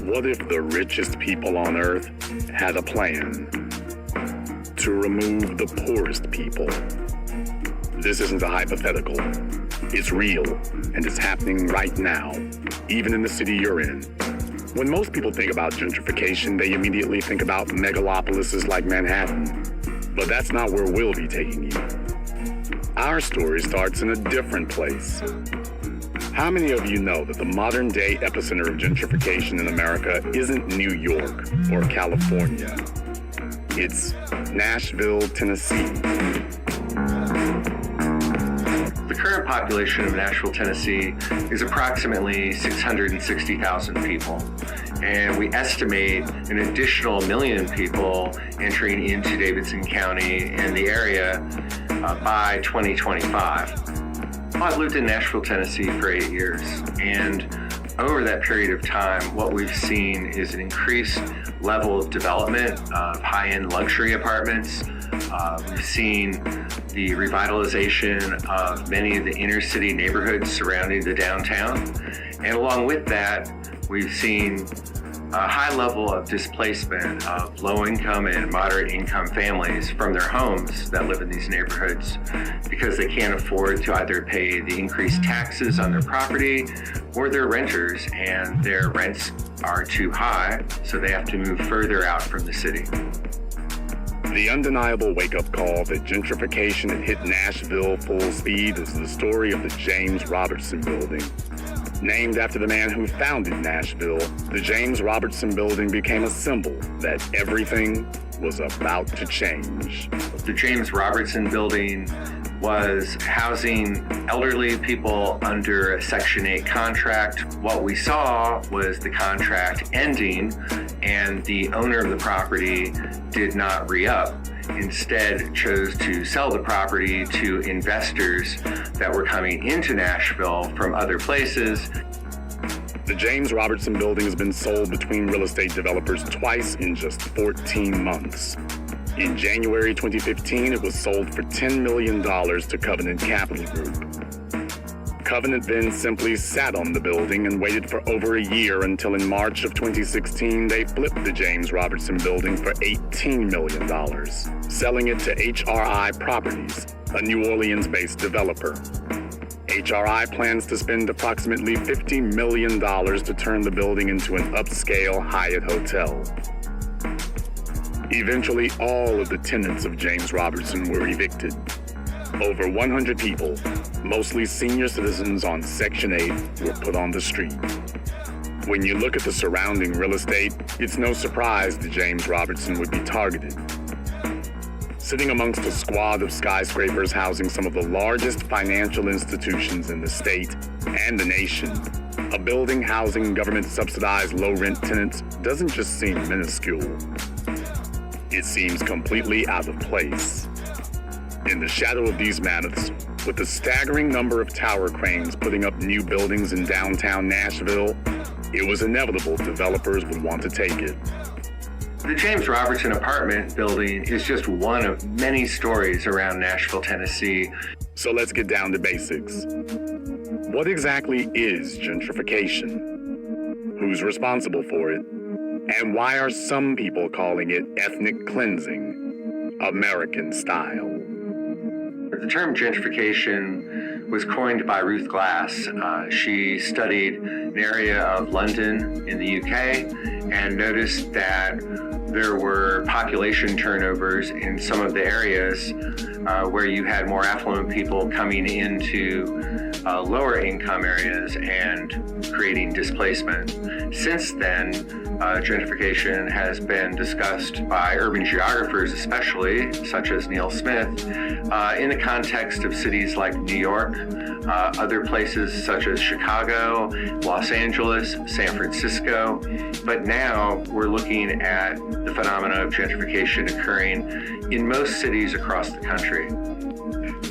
What if the richest people on Earth had a plan to remove the poorest people? This isn't a hypothetical. It's real, and it's happening right now, even in the city you're in. When most people think about gentrification, they immediately think about megalopolises like Manhattan. But that's not where we'll be taking you. Our story starts in a different place. How many of you know that the modern-day epicenter of gentrification in America isn't New York or California? It's Nashville, Tennessee. The current population of Nashville, Tennessee is approximately 660,000 people. And we estimate an additional 1 million people entering into Davidson County and the area by 2025. I've lived in Nashville, Tennessee for 8 years, and over that period of time, what we've seen is an increased level of development of high-end luxury apartments. We've seen the revitalization of many of the inner city neighborhoods surrounding the downtown, and along with that, we've seen a high level of displacement of low-income and moderate-income families from their homes that live in these neighborhoods because they can't afford to either pay the increased taxes on their property or they're renters and their rents are too high, so they have to move further out from the city. The undeniable wake-up call that gentrification had hit Nashville full speed is the story of the James Robertson Building. Named after the man who founded Nashville, the James Robertson Building became a symbol that everything was about to change. The James Robertson Building was housing elderly people under a Section 8 contract. What we saw was the contract ending and the owner of the property did not re-up. Instead chose to sell the property to investors that were coming into Nashville from other places. The James Robertson Building has been sold between real estate developers twice in just 14 months. In January 2015, it was sold for $10 million to Covenant Capital Group. Covenant then simply sat on the building and waited for over a year until in March of 2016, they flipped the James Robertson Building for $18 million, selling it to HRI Properties, a New Orleans-based developer. HRI plans to spend approximately $50 million to turn the building into an upscale Hyatt hotel. Eventually, all of the tenants of James Robertson were evicted. Over 100 people, mostly senior citizens on Section 8, were put on the street. When you look at the surrounding real estate, it's no surprise that James Robertson would be targeted. Sitting amongst a squad of skyscrapers housing some of the largest financial institutions in the state and the nation, a building housing government-subsidized low-rent tenants doesn't just seem minuscule. It seems completely out of place. In the shadow of these mammoths, with the staggering number of tower cranes putting up new buildings in downtown Nashville, it was inevitable developers would want to take it. The James Robertson apartment building is just one of many stories around Nashville, Tennessee. So let's get down to basics. What exactly is gentrification? Who's responsible for it? And why are some people calling it ethnic cleansing, American style? The term gentrification was coined by Ruth Glass. She studied an area of London in the UK and noticed that there were population turnovers in some of the areas where you had more affluent people coming into lower income areas and creating displacement. Since then, gentrification has been discussed by urban geographers, especially, such as Neil Smith, in the context of cities like New York, other places such as Chicago, Los Angeles, San Francisco. But now we're looking at the phenomena of gentrification occurring in most cities across the country.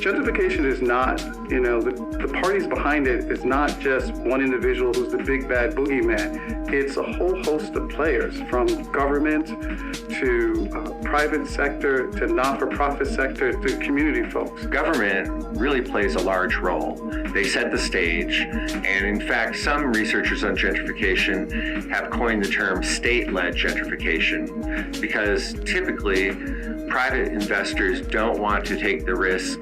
Gentrification is not, the parties behind it is not just one individual who's the big bad boogeyman. It's a whole host of players, from government to private sector to non-for-profit sector to community folks. Government really plays a large role. They set the stage, and in fact, some researchers on gentrification have coined the term state-led gentrification, because typically private investors don't want to take the risk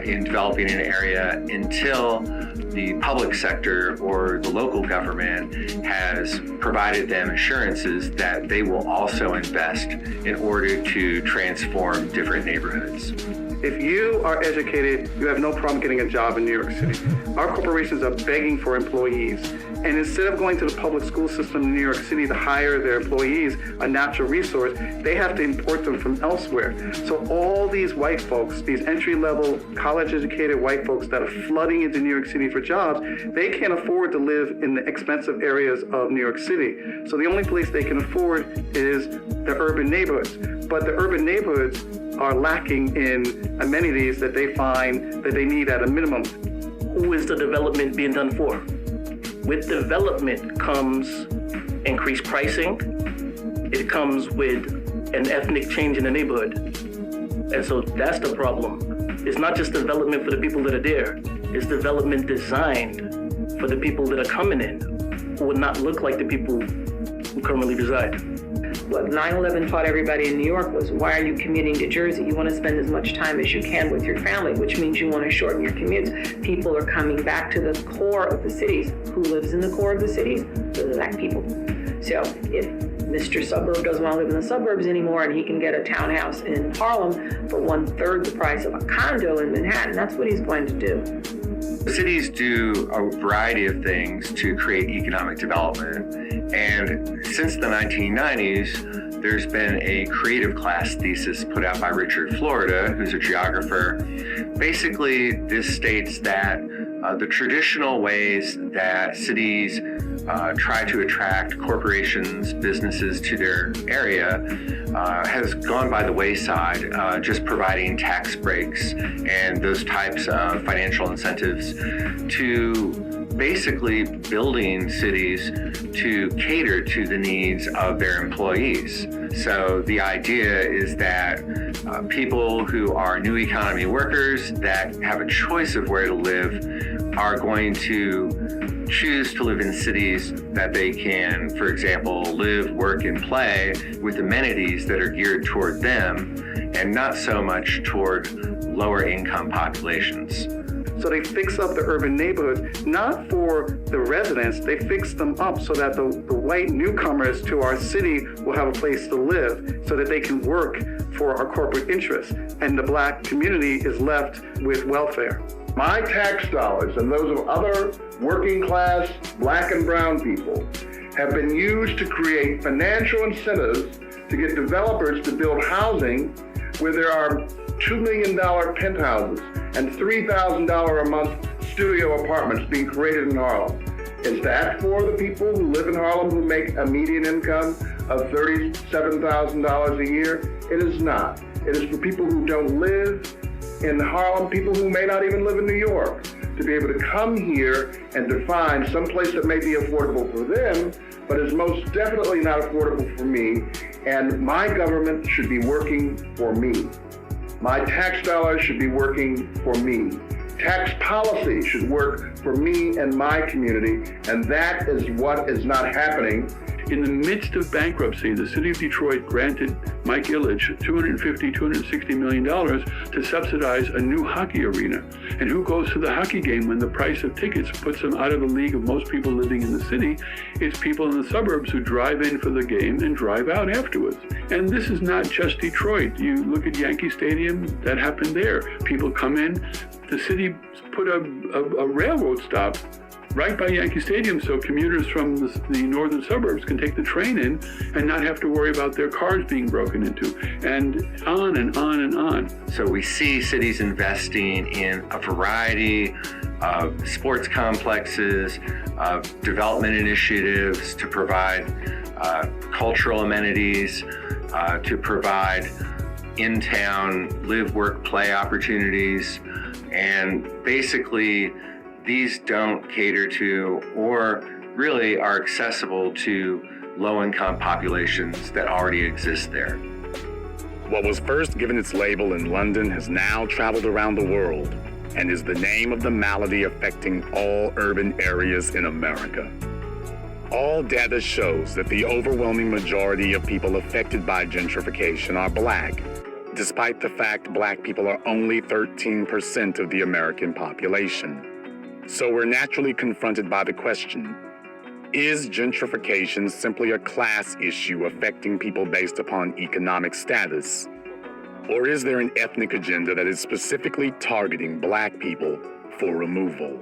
in developing an area until the public sector or the local government has provided them assurances that they will also invest in order to transform different neighborhoods. If you are educated, you have no problem getting a job in New York City. Our corporations are begging for employees. And instead of going to the public school system in New York City to hire their employees, a natural resource, they have to import them from elsewhere. So all these white folks, these entry-level, college-educated white folks that are flooding into New York City for jobs, they can't afford to live in the expensive areas of New York City. So the only place they can afford is the urban neighborhoods. But the urban neighborhoods are lacking in amenities that they find that they need at a minimum. Who is the development being done for? With development comes increased pricing. It comes with an ethnic change in the neighborhood. And so that's the problem. It's not just development for the people that are there. It's development designed for the people that are coming in, who would not look like the people who currently reside. What 9/11 taught everybody in New York was, why are you commuting to Jersey? You want to spend as much time as you can with your family, which means you want to shorten your commutes. People are coming back to the core of the cities. Who lives in the core of the cities? The Black people. So if Mr. Suburb doesn't want to live in the suburbs anymore and he can get a townhouse in Harlem for 1/3 the price of a condo in Manhattan, that's what he's going to do. Cities do a variety of things to create economic development. And since the 1990s, there's been a creative class thesis put out by Richard Florida, who's a geographer. Basically, this states that the traditional ways that cities try to attract corporations, businesses to their area has gone by the wayside, just providing tax breaks and those types of financial incentives to basically building cities to cater to the needs of their employees. So the idea is that people who are new economy workers that have a choice of where to live are going to choose to live in cities that they can, for example, live, work, and play with amenities that are geared toward them and not so much toward lower income populations. So they fix up the urban neighborhoods, not for the residents, they fix them up so that the white newcomers to our city will have a place to live so that they can work for our corporate interests. And the Black community is left with welfare. My tax dollars and those of other working class Black and brown people have been used to create financial incentives to get developers to build housing where there are $2 million penthouses and $3,000 a month studio apartments being created in Harlem. Is that for the people who live in Harlem who make a median income of $37,000 a year? It is not. It is for people who don't live in Harlem, people who may not even live in New York, to be able to come here and to find some place that may be affordable for them, but is most definitely not affordable for me, and my government should be working for me. My tax dollars should be working for me. Tax policy should work for me and my community, and that is what is not happening. In the midst of bankruptcy, the city of Detroit granted Mike Ilitch $260 million to subsidize a new hockey arena. And who goes to the hockey game when the price of tickets puts them out of the league of most people living in the city? It's people in the suburbs who drive in for the game and drive out afterwards. And this is not just Detroit. You look at Yankee Stadium, that happened there. People come in, the city put a railroad stop right by Yankee Stadium so commuters from the northern suburbs can take the train in and not have to worry about their cars being broken into, and on and on and on. So we see cities investing in a variety of sports complexes, of development initiatives to provide cultural amenities, to provide in-town live, work, play opportunities, and basically these don't cater to or really are accessible to low-income populations that already exist there. What was first given its label in London has now traveled around the world and is the name of the malady affecting all urban areas in America. All data shows that the overwhelming majority of people affected by gentrification are Black, despite the fact Black people are only 13% of the American population. So we're naturally confronted by the question, is gentrification simply a class issue affecting people based upon economic status? Or is there an ethnic agenda that is specifically targeting Black people for removal?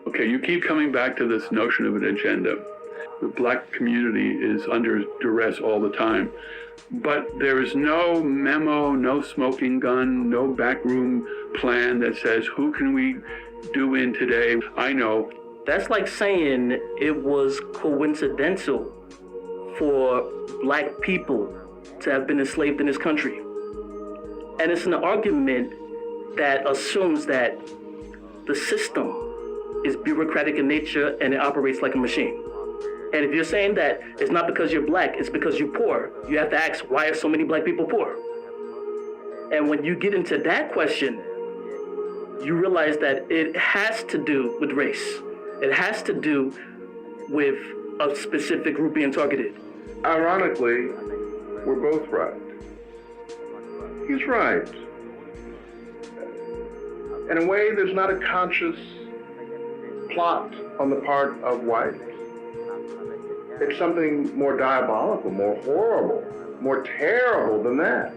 Okay, you keep coming back to this notion of an agenda. The Black community is under duress all the time. But there is no memo, no smoking gun, no backroom plan that says, who can we do in today? I know. That's like saying it was coincidental for Black people to have been enslaved in this country. And it's an argument that assumes that the system is bureaucratic in nature and it operates like a machine. And if you're saying that it's not because you're Black, it's because you're poor, you have to ask, why are so many Black people poor? And when you get into that question, you realize that it has to do with race. It has to do with a specific group being targeted. Ironically, we're both right. He's right. In a way, there's not a conscious plot on the part of whites. It's something more diabolical, more horrible, more terrible than that.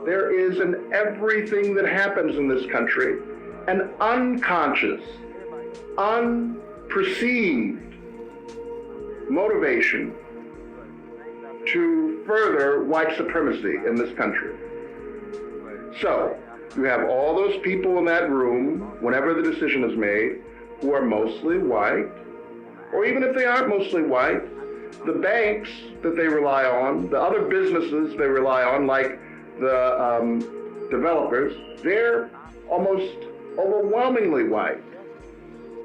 There is in everything that happens in this country an unconscious, unperceived motivation to further white supremacy in this country. So, you have all those people in that room, whenever the decision is made, who are mostly white, or even if they aren't mostly white, the banks that they rely on, the other businesses they rely on, like the developers, they're almost overwhelmingly white.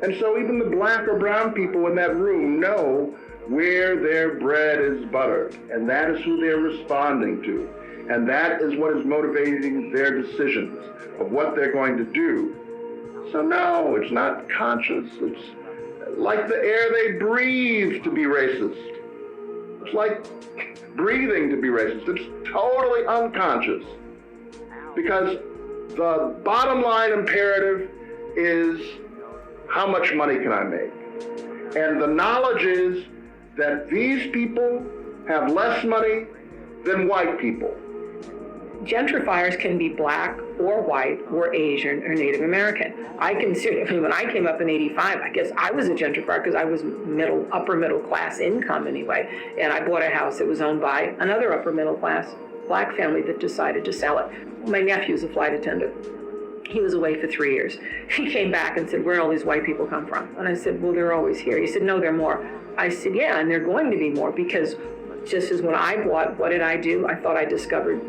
And so even the Black or brown people in that room know where their bread is buttered, and that is who they're responding to. And that is what is motivating their decisions of what they're going to do. So no, it's not conscious. It's like the air they breathe to be racist. It's like breathing to be racist. It's totally unconscious. Because the bottom line imperative is, how much money can I make? And the knowledge is that these people have less money than white people. Gentrifiers can be Black or white or Asian or Native American. When I came up in '85, I guess I was a gentrifier because I was upper middle class income anyway. And I bought a house that was owned by another upper middle class Black family that decided to sell it. My nephew's a flight attendant. He was away for 3 years. He came back and said, where do all these white people come from? And I said, well, they're always here. He said, no, there are more. I said, yeah, and they're going to be more, because just as when I bought, what did I do? I thought I discovered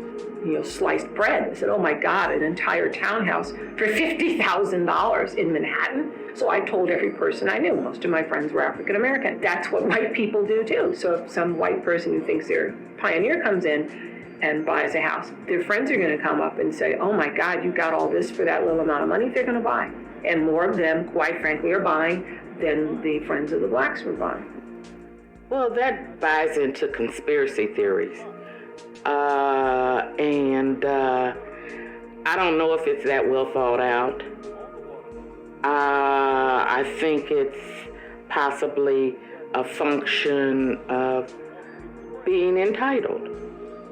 sliced bread. I said, oh my God, an entire townhouse for $50,000 in Manhattan. So I told every person I knew. Most of my friends were African American. That's what white people do too. So if some white person who thinks they're a pioneer comes in and buys a house, their friends are going to come up and say, oh my God, you got all this for that little amount of money. They're going to buy. And more of them, quite frankly, are buying than the friends of the Blacks were buying. Well, that buys into conspiracy theories. And I don't know if it's that well thought out. I think it's possibly a function of being entitled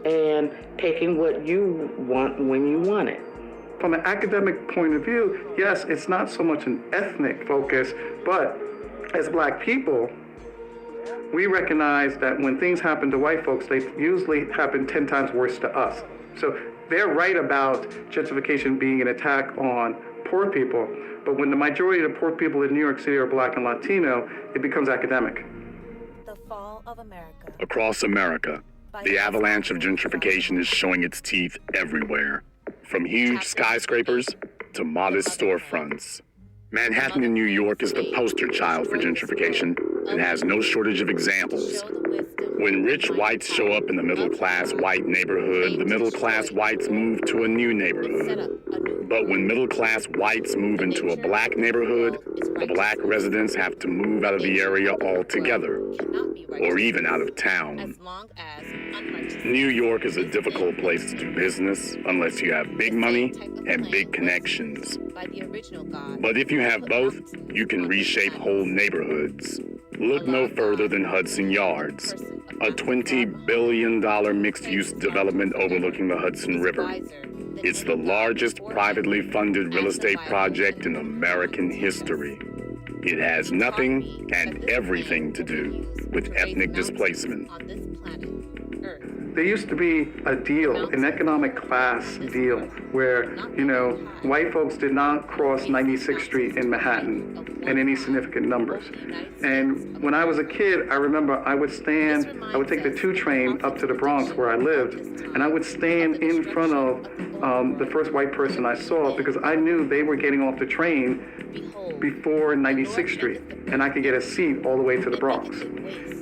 and taking what you want when you want it. From an academic point of view, yes, it's not so much an ethnic focus, but as Black people, we recognize that when things happen to white folks, they usually happen 10 times worse to us. So they're right about gentrification being an attack on poor people, but when the majority of the poor people in New York City are Black and Latino, it becomes academic. The Fall of America. Across America, the avalanche of gentrification is showing its teeth everywhere, from huge skyscrapers to modest storefronts. Manhattan in New York is the poster child for gentrification and has no shortage of examples. When rich whites show up in the middle-class white neighborhood, the middle-class whites move to a new neighborhood. But when middle-class whites move into a Black neighborhood, the Black residents have to move out of the area altogether, or even out of town. New York is a difficult place to do business unless you have big money and big connections. But if you have both, you can reshape whole neighborhoods. Look no further than Hudson Yards, a $20 billion mixed-use development overlooking the Hudson River. It's the largest privately funded real estate project in American history. It has nothing and everything to do with ethnic displacement. There used to be a deal, an economic class deal, where, white folks did not cross 96th Street in Manhattan in any significant numbers. And when I was a kid, I remember I would take the 2 train up to the Bronx where I lived, and I would stand in front of the first white person I saw because I knew they were getting off the train before 96th Street, and I could get a seat all the way to the Bronx.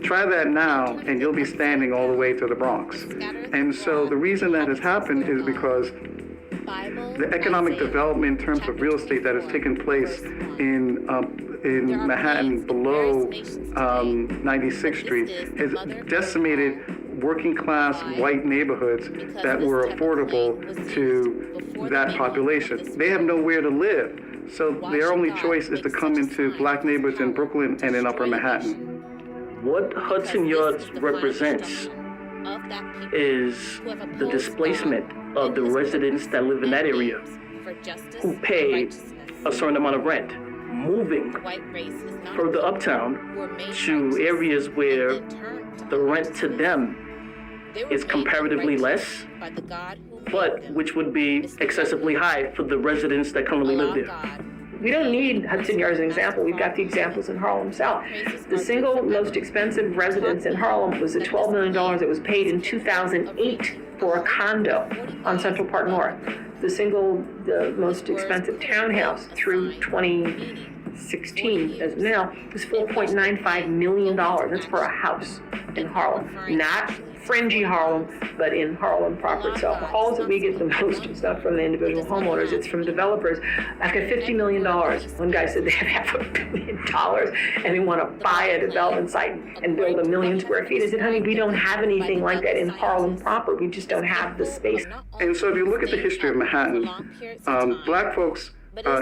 Try that now, and you'll be standing all the way to the Bronx. And so the reason that has happened is because the economic development in terms of real estate that has taken place in Manhattan below 96th Street has decimated working class white neighborhoods that were affordable to that population. They have nowhere to live. So their only choice is to come into Black neighborhoods in Brooklyn and in Upper Manhattan. What Hudson Yards represents is the displacement of the residents that live in that area who pay a certain amount of rent, moving further uptown to areas where the rent to them is comparatively less, but which would be excessively high for the residents that currently live there. We don't need Hudson Yards as an example. We've got the examples in Harlem South. The single most expensive residence in Harlem was the $12 million that was paid in 2008 for a condo on Central Park North. The most expensive townhouse through 2016 as now was $4.95 million. That's for a house in Harlem. Not fringy Harlem, but in Harlem proper itself. The calls that we get the most is not from the individual homeowners, it's from developers. I've got $50 million. One guy said they have $500 million and they want to buy a development site and build 1 million square feet. I said, honey, we don't have anything like that in Harlem proper. We just don't have the space. And so if you look at the history of Manhattan, Black folks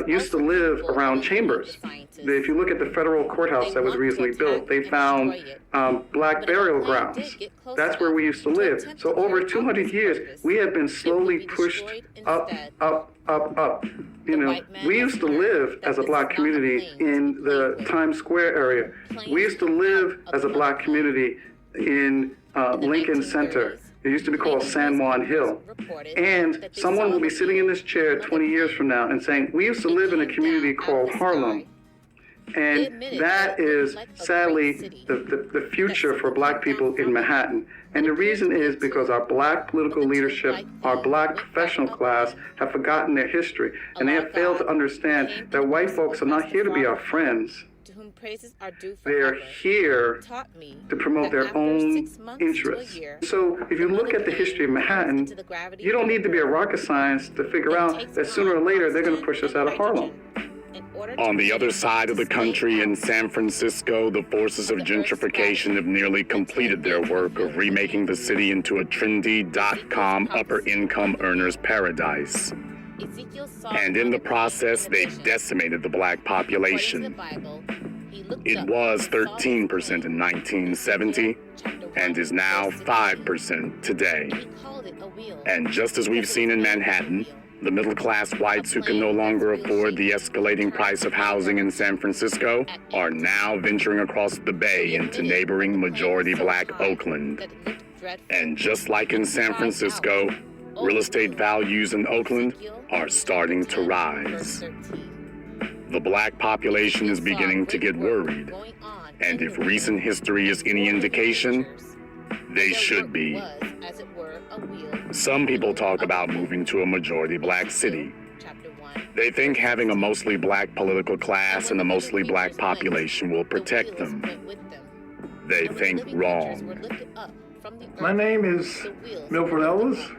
used to live around chambers. If you look at the federal courthouse that was recently built, they found Black burial grounds. That's where we used to live. So over 200 years, we have been slowly pushed up, up, up, up. We used to live as a Black community in the Times Square area. We used to live as a Black community in Lincoln Center. It used to be called San Juan Hill. And someone will be sitting in this chair 20 years from now and saying, we used to live in a community called Harlem. And that is, sadly, the future for Black people in Manhattan. And the reason is because our Black political leadership, our Black professional class have forgotten their history. And they have failed to understand that white folks are not here to be our friends. They're here to promote their own interests. So if you look at the history of Manhattan, you don't need to be a rocket scientist to figure out that sooner or later they're going to push us out of Harlem. On the other side of the country, in San Francisco, the forces of gentrification have nearly completed their work of remaking the city into a trendy .com upper-income earners' paradise. And in the process, they've decimated the black population. It was 13% in 1970 and is now 5% today. And just as we've seen in Manhattan, the middle-class whites who can no longer afford the escalating price of housing in San Francisco are now venturing across the bay into neighboring majority-black Oakland. And just like in San Francisco, real estate values in Oakland are starting to rise. The black population is beginning to get worried, and if recent history is any indication, they should be. Some people talk about moving to a majority black city. They think having a mostly black political class and a mostly black population will protect them. They think wrong. My name is Milford Ellis.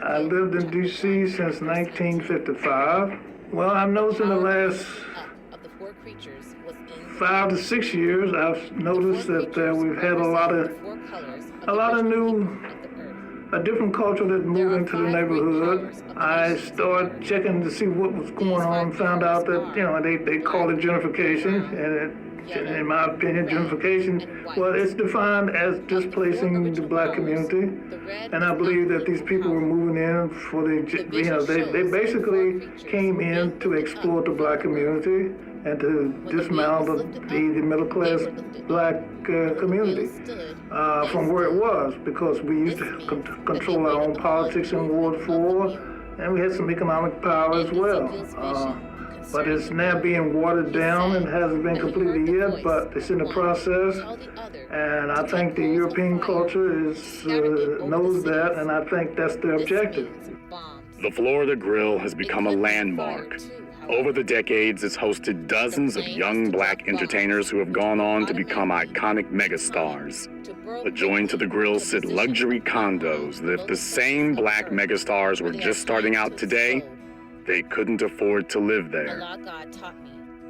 I lived in D.C. since 1955. Well, I've noticed in the last 5 to 6 years, I've noticed that we've had a lot of new, a different culture that moved into the neighborhood. I started checking to see what was going on, found out that, they call it gentrification, and in my opinion, gentrification, well, it's defined as displacing the black community, and I believe that these people were moving in for they basically came in to exploit the black community and to dismantle the middle-class black community from where it was, because we used to control our own politics in Ward 4, and we had some economic power as well. But it's now being watered down and hasn't been completed yet, but it's in the process. And I think the European culture knows that, and I think that's their objective. The Florida Grill has become a landmark. Over the decades, it's hosted dozens of young black entertainers who have gone on to become iconic megastars. Adjoined to the grill sit luxury condos that if the same black megastars were just starting out today, they couldn't afford to live there.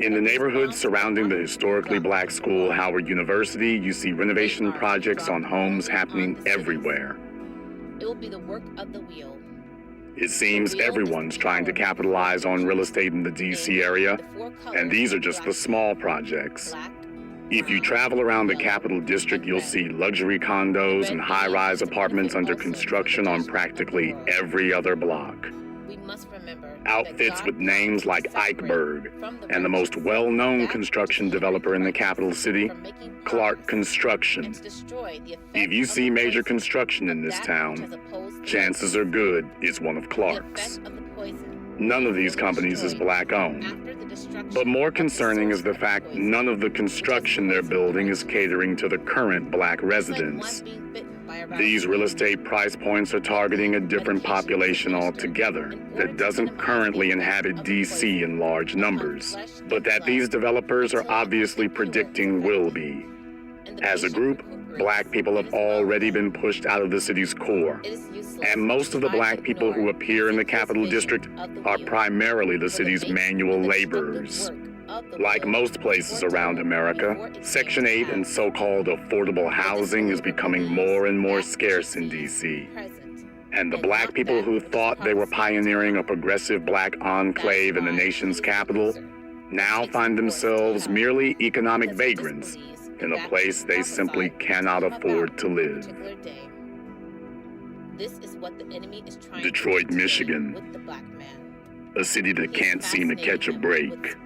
In the neighborhood surrounding the historically black school, Howard University, you see renovation projects on homes happening everywhere. It will be the work of the wheel. It seems everyone's trying to capitalize on real estate in the DC area, and these are just the small projects. If you travel around the Capital District, you'll see luxury condos and high-rise apartments under construction on practically every other block. Outfits with names like Eichberg, and the most well-known construction developer in the capital city, Clark Construction. If you see major construction in this town, chances are good it's one of Clark's. None of these companies is black-owned. But more concerning is the fact none of the construction they're building is catering to the current black residents. These real estate price points are targeting a different population altogether that doesn't currently inhabit DC in large numbers, but that these developers are obviously predicting will be. As a group, black people have already been pushed out of the city's core, and most of the black people who appear in the Capital District are primarily the city's manual laborers. Like most places around America, Section 8 and so-called affordable housing is becoming more and more scarce in D.C. And the black people who thought they were pioneering a progressive black enclave in the nation's capital now find themselves merely economic vagrants in a place they simply cannot afford to live. Detroit, Michigan, a city that can't seem to catch a break.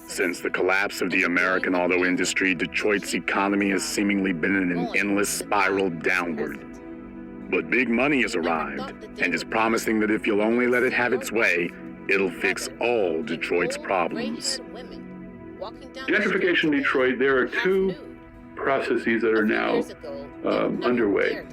Since the collapse of the American auto industry, Detroit's economy has seemingly been in an endless spiral downward. But big money has arrived and is promising that if you'll only let it have its way, it'll fix all Detroit's problems. Gentrification in Detroit, there are two processes that are now underway.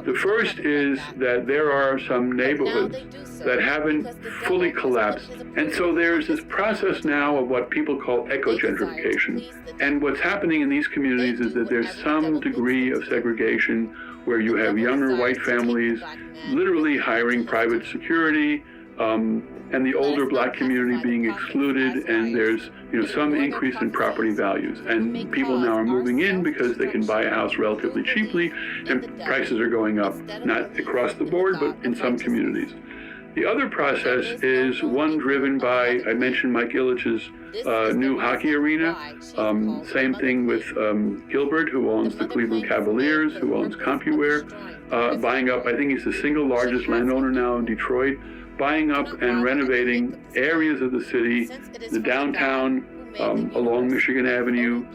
The first is that there are some neighborhoods that haven't fully collapsed. And so there's this process now of what people call eco-gentrification. And what's happening in these communities is that there's some degree of segregation where you have younger white families literally hiring private security and the older black community being excluded, and there's some increase in property values. And people now are moving in because they can buy a house relatively cheaply, and prices are going up, not across the board, but in some communities. The other process is one driven by, I mentioned Mike Ilitch's new hockey arena. Same thing with Gilbert, who owns the Cleveland Cavaliers, who owns CompuWare, buying up, I think he's the single largest landowner now in Detroit, buying up and renovating areas of the city, the downtown, along Michigan Avenue,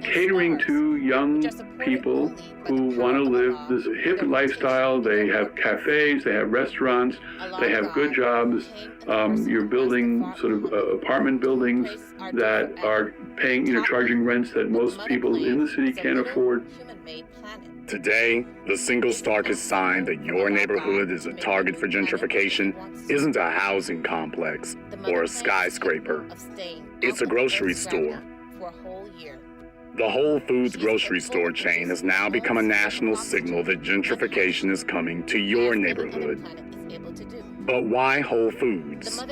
catering to young people who want to live this hip lifestyle. They have cafes, they have restaurants, they have good jobs. You're building sort of apartment buildings that are paying, charging rents that most people in the city can't afford. Today, the single starkest sign that your neighborhood is a target for gentrification isn't a housing complex or a skyscraper. It's a grocery store. The Whole Foods grocery store chain has now become a national signal that gentrification is coming to your neighborhood. But why Whole Foods?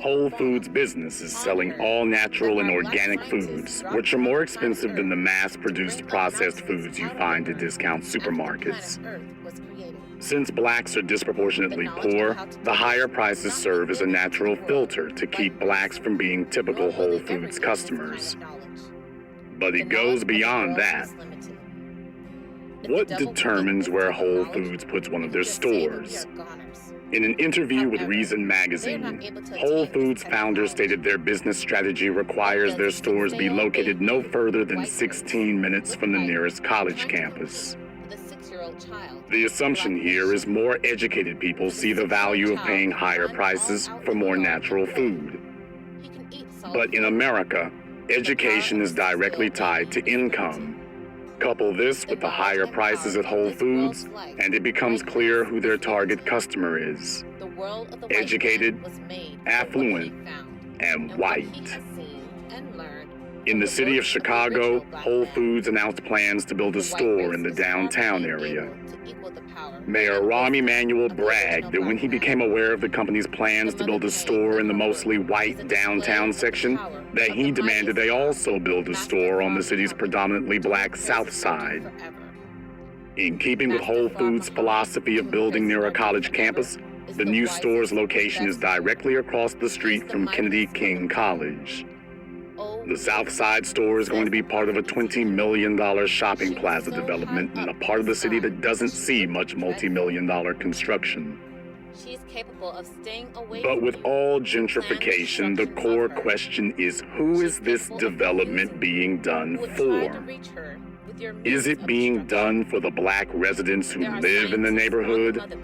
Whole Foods business is selling all natural and organic foods, which are more expensive than the mass-produced processed foods you find at discount supermarkets. Since blacks are disproportionately poor, the higher prices serve as a natural filter to keep blacks from being typical Whole Foods customers. But it goes beyond that. What determines where Whole Foods puts one of their stores? In an interview with Reason magazine, Whole Foods founder stated their business strategy requires their stores be located no further than 16 minutes from the nearest college campus. The assumption here is more educated people see the value of paying higher prices for more natural food. But in America, education is directly tied to income. Couple this with the higher prices at Whole Foods, and it becomes clear who their target customer is. Educated, affluent, and white. In the city of Chicago, Whole Foods announced plans to build a store in the downtown area. Mayor Rahm Emanuel bragged that when he became aware of the company's plans to build a store in the mostly white downtown section, that he demanded they also build a store on the city's predominantly black south side. In keeping with Whole Foods' philosophy of building near a college campus, the new store's location is directly across the street from Kennedy King College. The South Side store is going to be part of a $20 million shopping plaza development in a part of the city that doesn't see much multi-million-dollar construction. But with all gentrification, the core question is, who is this development being done for? Is it being done for the black residents who live in the neighborhood?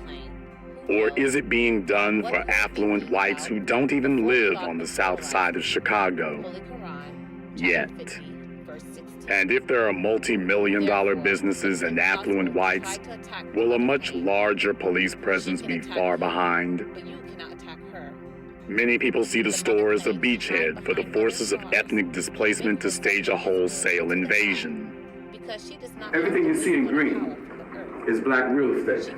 Or is it being done for affluent whites who don't even live on the south side of Chicago? Yet. And if there are multi-million-dollar businesses and affluent whites, will a much larger police presence be far behind? Many people see the store as a beachhead for the forces of ethnic displacement to stage a wholesale invasion. Everything you see in green is black real estate.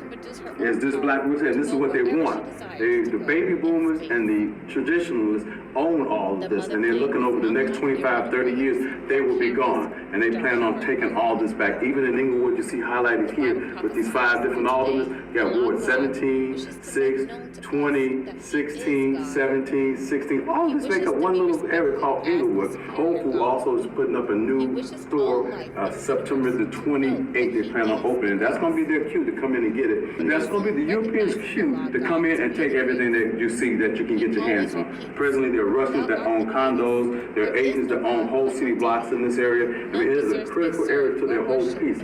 It's this black real estate, and this is what they want. The baby boomers and the traditionalists own all of this, and they're looking over the next 25, 30 years, they will be gone. And they plan on taking all this back. Even in Inglewood, you see highlighted here with these 5 different aldermen. You got Ward 17, 6, 20, 16, 17, 16. All of this make up one little area called Inglewood. Whole Foods also is putting up a new store September the 28th. They plan on opening. That's going to be their cue to come in and get it. And that's going to be the Europeans' cue to come in and take everything that you see that you can get your hands on. Presently, there are Russians that own condos. There are Asians that own whole city blocks in this area. I mean, it is a critical area to their whole piece.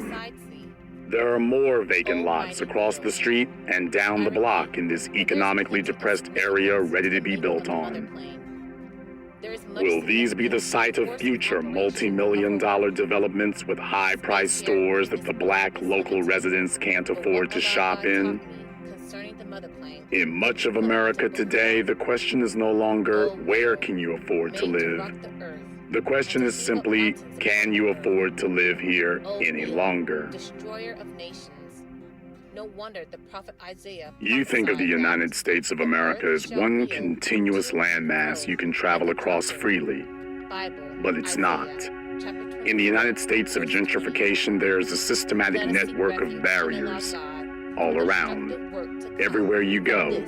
There are more vacant lots across the street and down the block in this economically depressed area ready to be built on. Will these be the site of future multi-million-dollar developments with high-priced stores that the black local residents can't afford to shop in? In much of America today, the question is no longer, where can you afford to live? The question is simply, can you afford to live here any longer? No wonder the prophet Isaiah. You think of the United States of America as one continuous landmass you can travel across freely, but it's not. In the United States of gentrification, there is a systematic network of barriers all around, everywhere you go.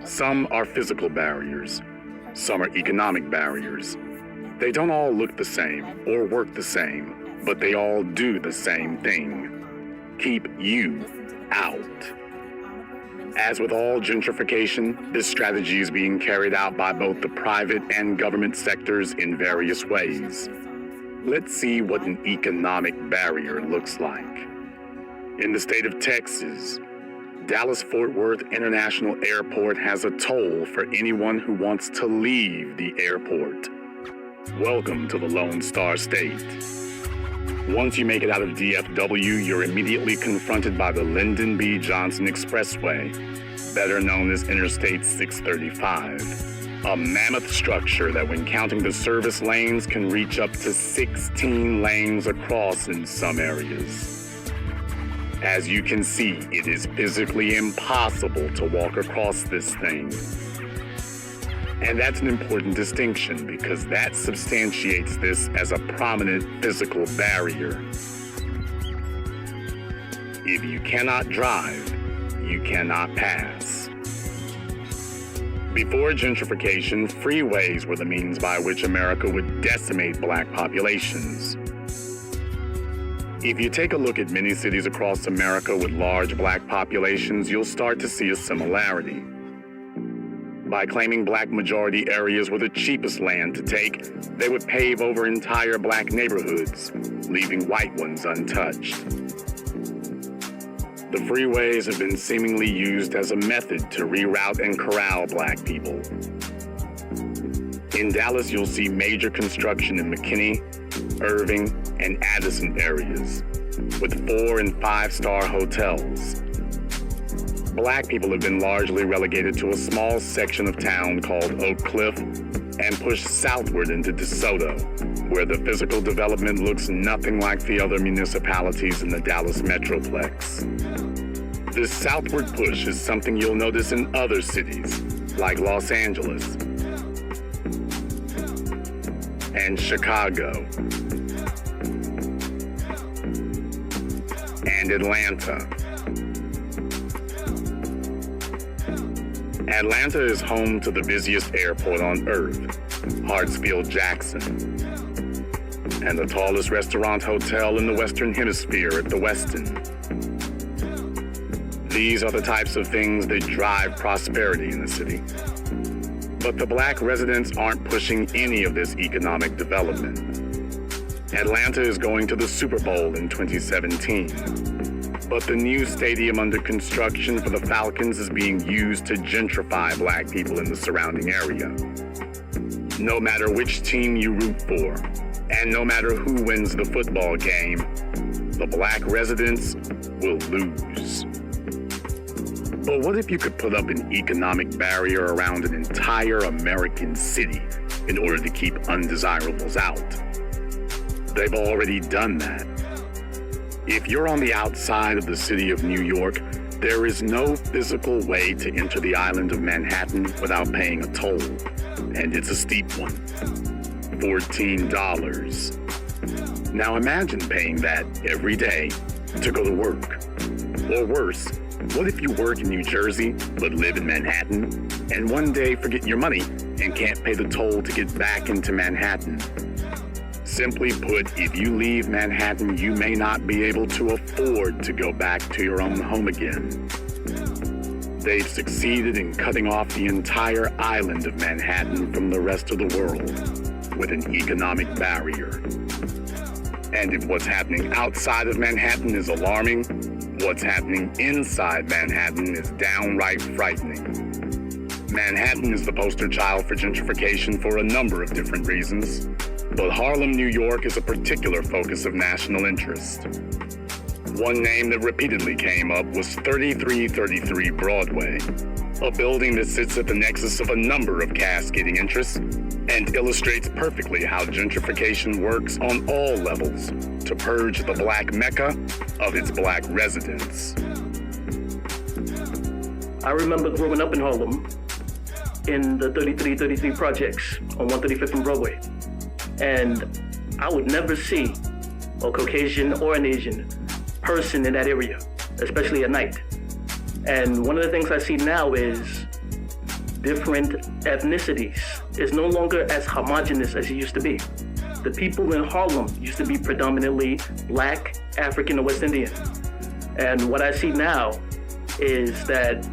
Some are physical barriers, some are economic barriers. They don't all look the same or work the same, but they all do the same thing: keep you out. As with all gentrification, this strategy is being carried out by both the private and government sectors in various ways. Let's see what an economic barrier looks like. In the state of Texas, Dallas-Fort Worth International Airport has a toll for anyone who wants to leave the airport. Welcome to the Lone Star State. Once you make it out of DFW, you're immediately confronted by the Lyndon B. Johnson Expressway, better known as Interstate 635. A mammoth structure that, when counting the service lanes, can reach up to 16 lanes across in some areas. As you can see, it is physically impossible to walk across this thing. And that's an important distinction because that substantiates this as a prominent physical barrier. If you cannot drive, you cannot pass. Before gentrification, freeways were the means by which America would decimate black populations. If you take a look at many cities across America with large black populations, you'll start to see a similarity. By claiming black majority areas were the cheapest land to take, they would pave over entire black neighborhoods, leaving white ones untouched. The freeways have been seemingly used as a method to reroute and corral black people. In Dallas, you'll see major construction in McKinney, Irving, and Addison areas, with 4- and 5-star hotels. Black people have been largely relegated to a small section of town called Oak Cliff and pushed southward into DeSoto, where the physical development looks nothing like the other municipalities in the Dallas Metroplex. This southward push is something you'll notice in other cities, like Los Angeles and Chicago and Atlanta. Atlanta is home to the busiest airport on Earth, Hartsfield-Jackson, and the tallest restaurant hotel in the Western Hemisphere at the Westin. These are the types of things that drive prosperity in the city. But the black residents aren't pushing any of this economic development. Atlanta is going to the Super Bowl in 2017. But the new stadium under construction for the Falcons is being used to gentrify black people in the surrounding area. No matter which team you root for, and no matter who wins the football game, the black residents will lose. But what if you could put up an economic barrier around an entire American city in order to keep undesirables out? They've already done that. If you're on the outside of the city of New York, there is no physical way to enter the island of Manhattan without paying a toll, and it's a steep one, $14. Now imagine paying that every day to go to work. Or worse, what if you work in New Jersey but live in Manhattan, and one day forget your money and can't pay the toll to get back into Manhattan? Simply put, if you leave Manhattan, you may not be able to afford to go back to your own home again. They've succeeded in cutting off the entire island of Manhattan from the rest of the world with an economic barrier. And if what's happening outside of Manhattan is alarming, what's happening inside Manhattan is downright frightening. Manhattan is the poster child for gentrification for a number of different reasons. But Harlem, New York is a particular focus of national interest. One name that repeatedly came up was 3333 Broadway, a building that sits at the nexus of a number of cascading interests and illustrates perfectly how gentrification works on all levels to purge the black mecca of its black residents. I remember growing up in Harlem in the 3333 projects on 135th and Broadway. And I would never see a Caucasian or an Asian person in that area, especially at night. And one of the things I see now is different ethnicities. It's no longer as homogenous as it used to be. The people in Harlem used to be predominantly Black, African, or West Indian. And what I see now is that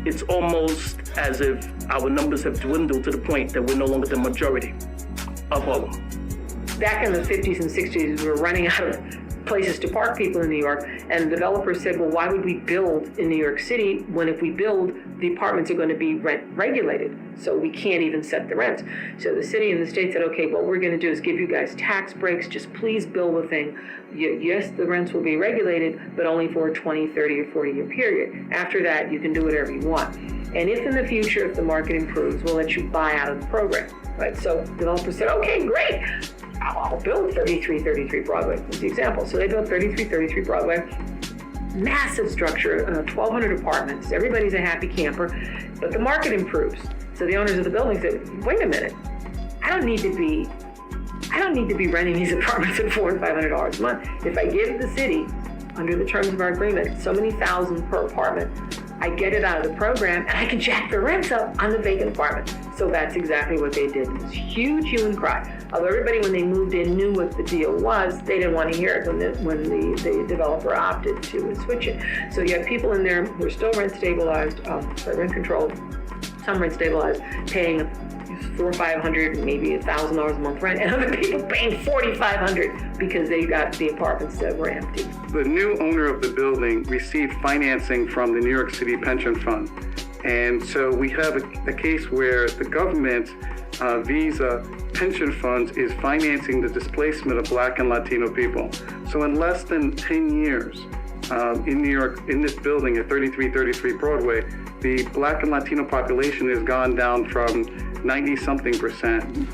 it's almost as if our numbers have dwindled to the point that we're no longer the majority of Harlem. Back in the 50s and 60s, we were running out of places to park people in New York, and developers said, well, why would we build in New York City when if we build, the apartments are going to be rent regulated, so we can't even set the rents. So the city and the state said, okay, what we're going to do is give you guys tax breaks, just please build the thing. Yes, the rents will be regulated, but only for a 20, 30, or 40-year period. After that, you can do whatever you want. And if in the future, if the market improves, we'll let you buy out of the program, right? So developers said, okay, great. I'll build 3333 Broadway, was the example. So they built 3333 Broadway, massive structure, 1,200 apartments. Everybody's a happy camper, but the market improves. So the owners of the building said, wait a minute, I don't need to be renting these apartments at $400 and $500 a month. If I give the city, under the terms of our agreement, so many thousand per apartment, I get it out of the program and I can jack the rents up on the vacant apartment. So that's exactly what they did. It was huge hue and cry. Although everybody, when they moved in, knew what the deal was, they didn't want to hear it when the developer opted to switch it. So you have people in there who are still rent stabilized, rent controlled, some rent stabilized, paying $400 or $500, maybe $1,000 a month rent, and other people paying $4,500 because they got the apartments that were empty. The new owner of the building received financing from the New York City Pension Fund. And so we have a case where the government, Visa pension funds, is financing the displacement of Black and Latino people. So in less than 10 years in New York, in this building at 3333 Broadway, the Black and Latino population has gone down from 90-something%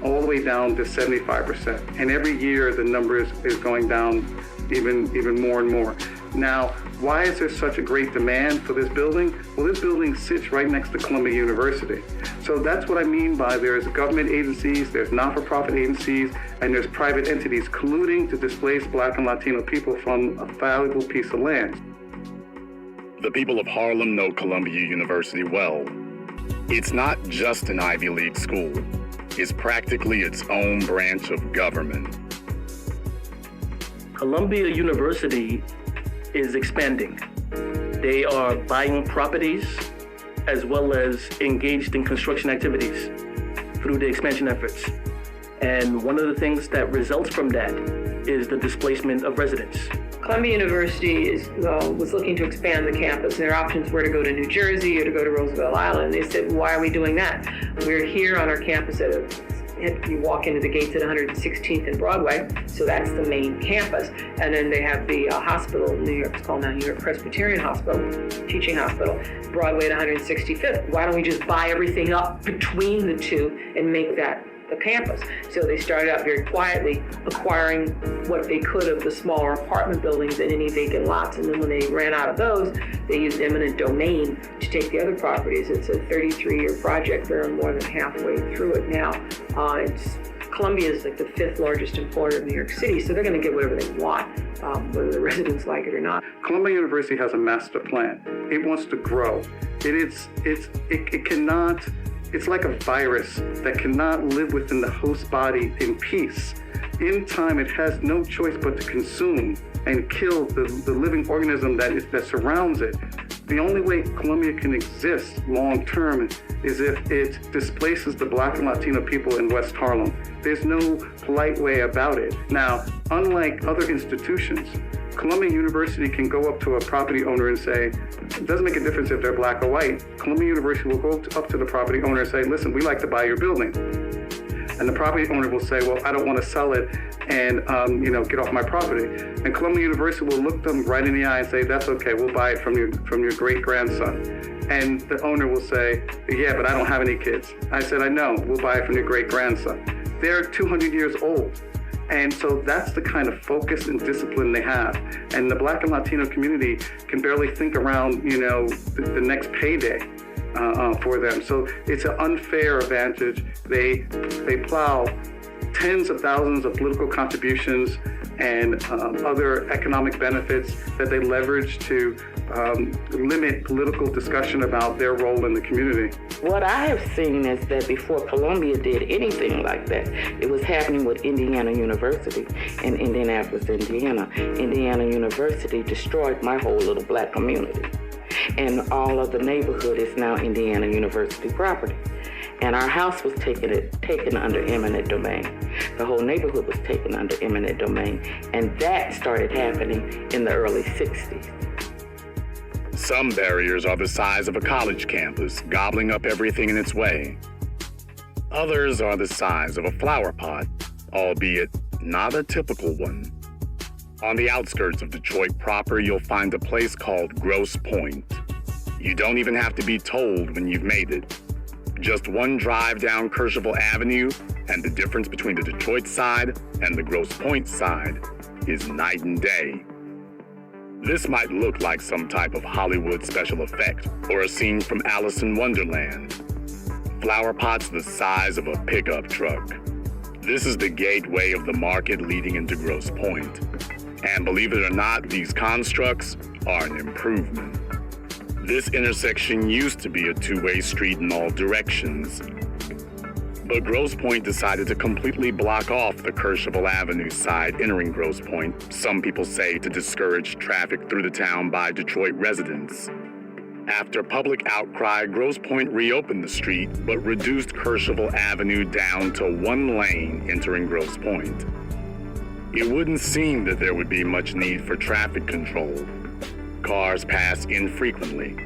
all the way down to 75%. And every year the number is going down even more and more. Now, why is there such a great demand for this building? Well, this building sits right next to Columbia University. So that's what I mean by there's government agencies, there's not-for-profit agencies, and there's private entities colluding to displace Black and Latino people from a valuable piece of land. The people of Harlem know Columbia University well. It's not just an Ivy League school. It's practically its own branch of government. Columbia University is expanding. They are buying properties as well as engaged in construction activities through the expansion efforts. And one of the things that results from that is the displacement of residents. Columbia University was looking to expand the campus. Their options were to go to New Jersey or to go to Roosevelt Island. They said, why are we doing that? We're here on our campus you walk into the gates at 116th and Broadway, so that's the main campus. And then they have the hospital in New York, it's called now New York Presbyterian Hospital, teaching hospital, Broadway at 165th. Why don't we just buy everything up between the two and make that the campus? So they started out very quietly acquiring what they could of the smaller apartment buildings and any vacant lots. And then when they ran out of those, they used eminent domain to take the other properties. It's a 33-year project. They're more than halfway through it now. Columbia is like the 5th largest employer of New York City, so they're going to get whatever they want, whether the residents like it or not. Columbia University has a master plan. It wants to grow. It's like a virus that cannot live within the host body in peace. In time, it has no choice but to consume and kill the living organism that surrounds it. The only way Columbia can exist long term is if it displaces the Black and Latino people in West Harlem. There's no polite way about it. Now, unlike other institutions, Columbia University can go up to a property owner and say, it doesn't make a difference if they're Black or white. Columbia University will go up to the property owner and say, listen, we'd like to buy your building. And the property owner will say, well, I don't want to sell it and get off my property. And Columbia University will look them right in the eye and say, that's okay, we'll buy it from your great-grandson. And the owner will say, yeah, but I don't have any kids. I said, I know, we'll buy it from your great-grandson. They're 200 years old. And so that's the kind of focus and discipline they have. And the Black and Latino community can barely think around, the next payday for them. So it's an unfair advantage. They plow tens of thousands of political contributions and other economic benefits that they leverage to limit political discussion about their role in the community. What I have seen is that before Columbia did anything like that, it was happening with Indiana University in Indianapolis, Indiana. Indiana University destroyed my whole little Black community. And all of the neighborhood is now Indiana University property. And our house was taken under eminent domain. The whole neighborhood was taken under eminent domain. And that started happening in the early 60s. Some barriers are the size of a college campus, gobbling up everything in its way. Others are the size of a flower pot, albeit not a typical one. On the outskirts of Detroit proper, you'll find a place called Grosse Pointe. You don't even have to be told when you've made it. Just one drive down Cashville Avenue, and the difference between the Detroit side and the Grosse Pointe side is night and day. This might look like some type of Hollywood special effect or a scene from Alice in Wonderland. Flower pots the size of a pickup truck. This is the gateway of the market leading into Grosse Pointe. And believe it or not, these constructs are an improvement. This intersection used to be a two-way street in all directions. But Grosse Pointe decided to completely block off the Cashville Avenue side entering Grosse Pointe, some people say to discourage traffic through the town by Detroit residents. After public outcry, Grosse Pointe reopened the street, but reduced Cashville Avenue down to one lane entering Grosse Pointe. It wouldn't seem that there would be much need for traffic control. Cars pass infrequently.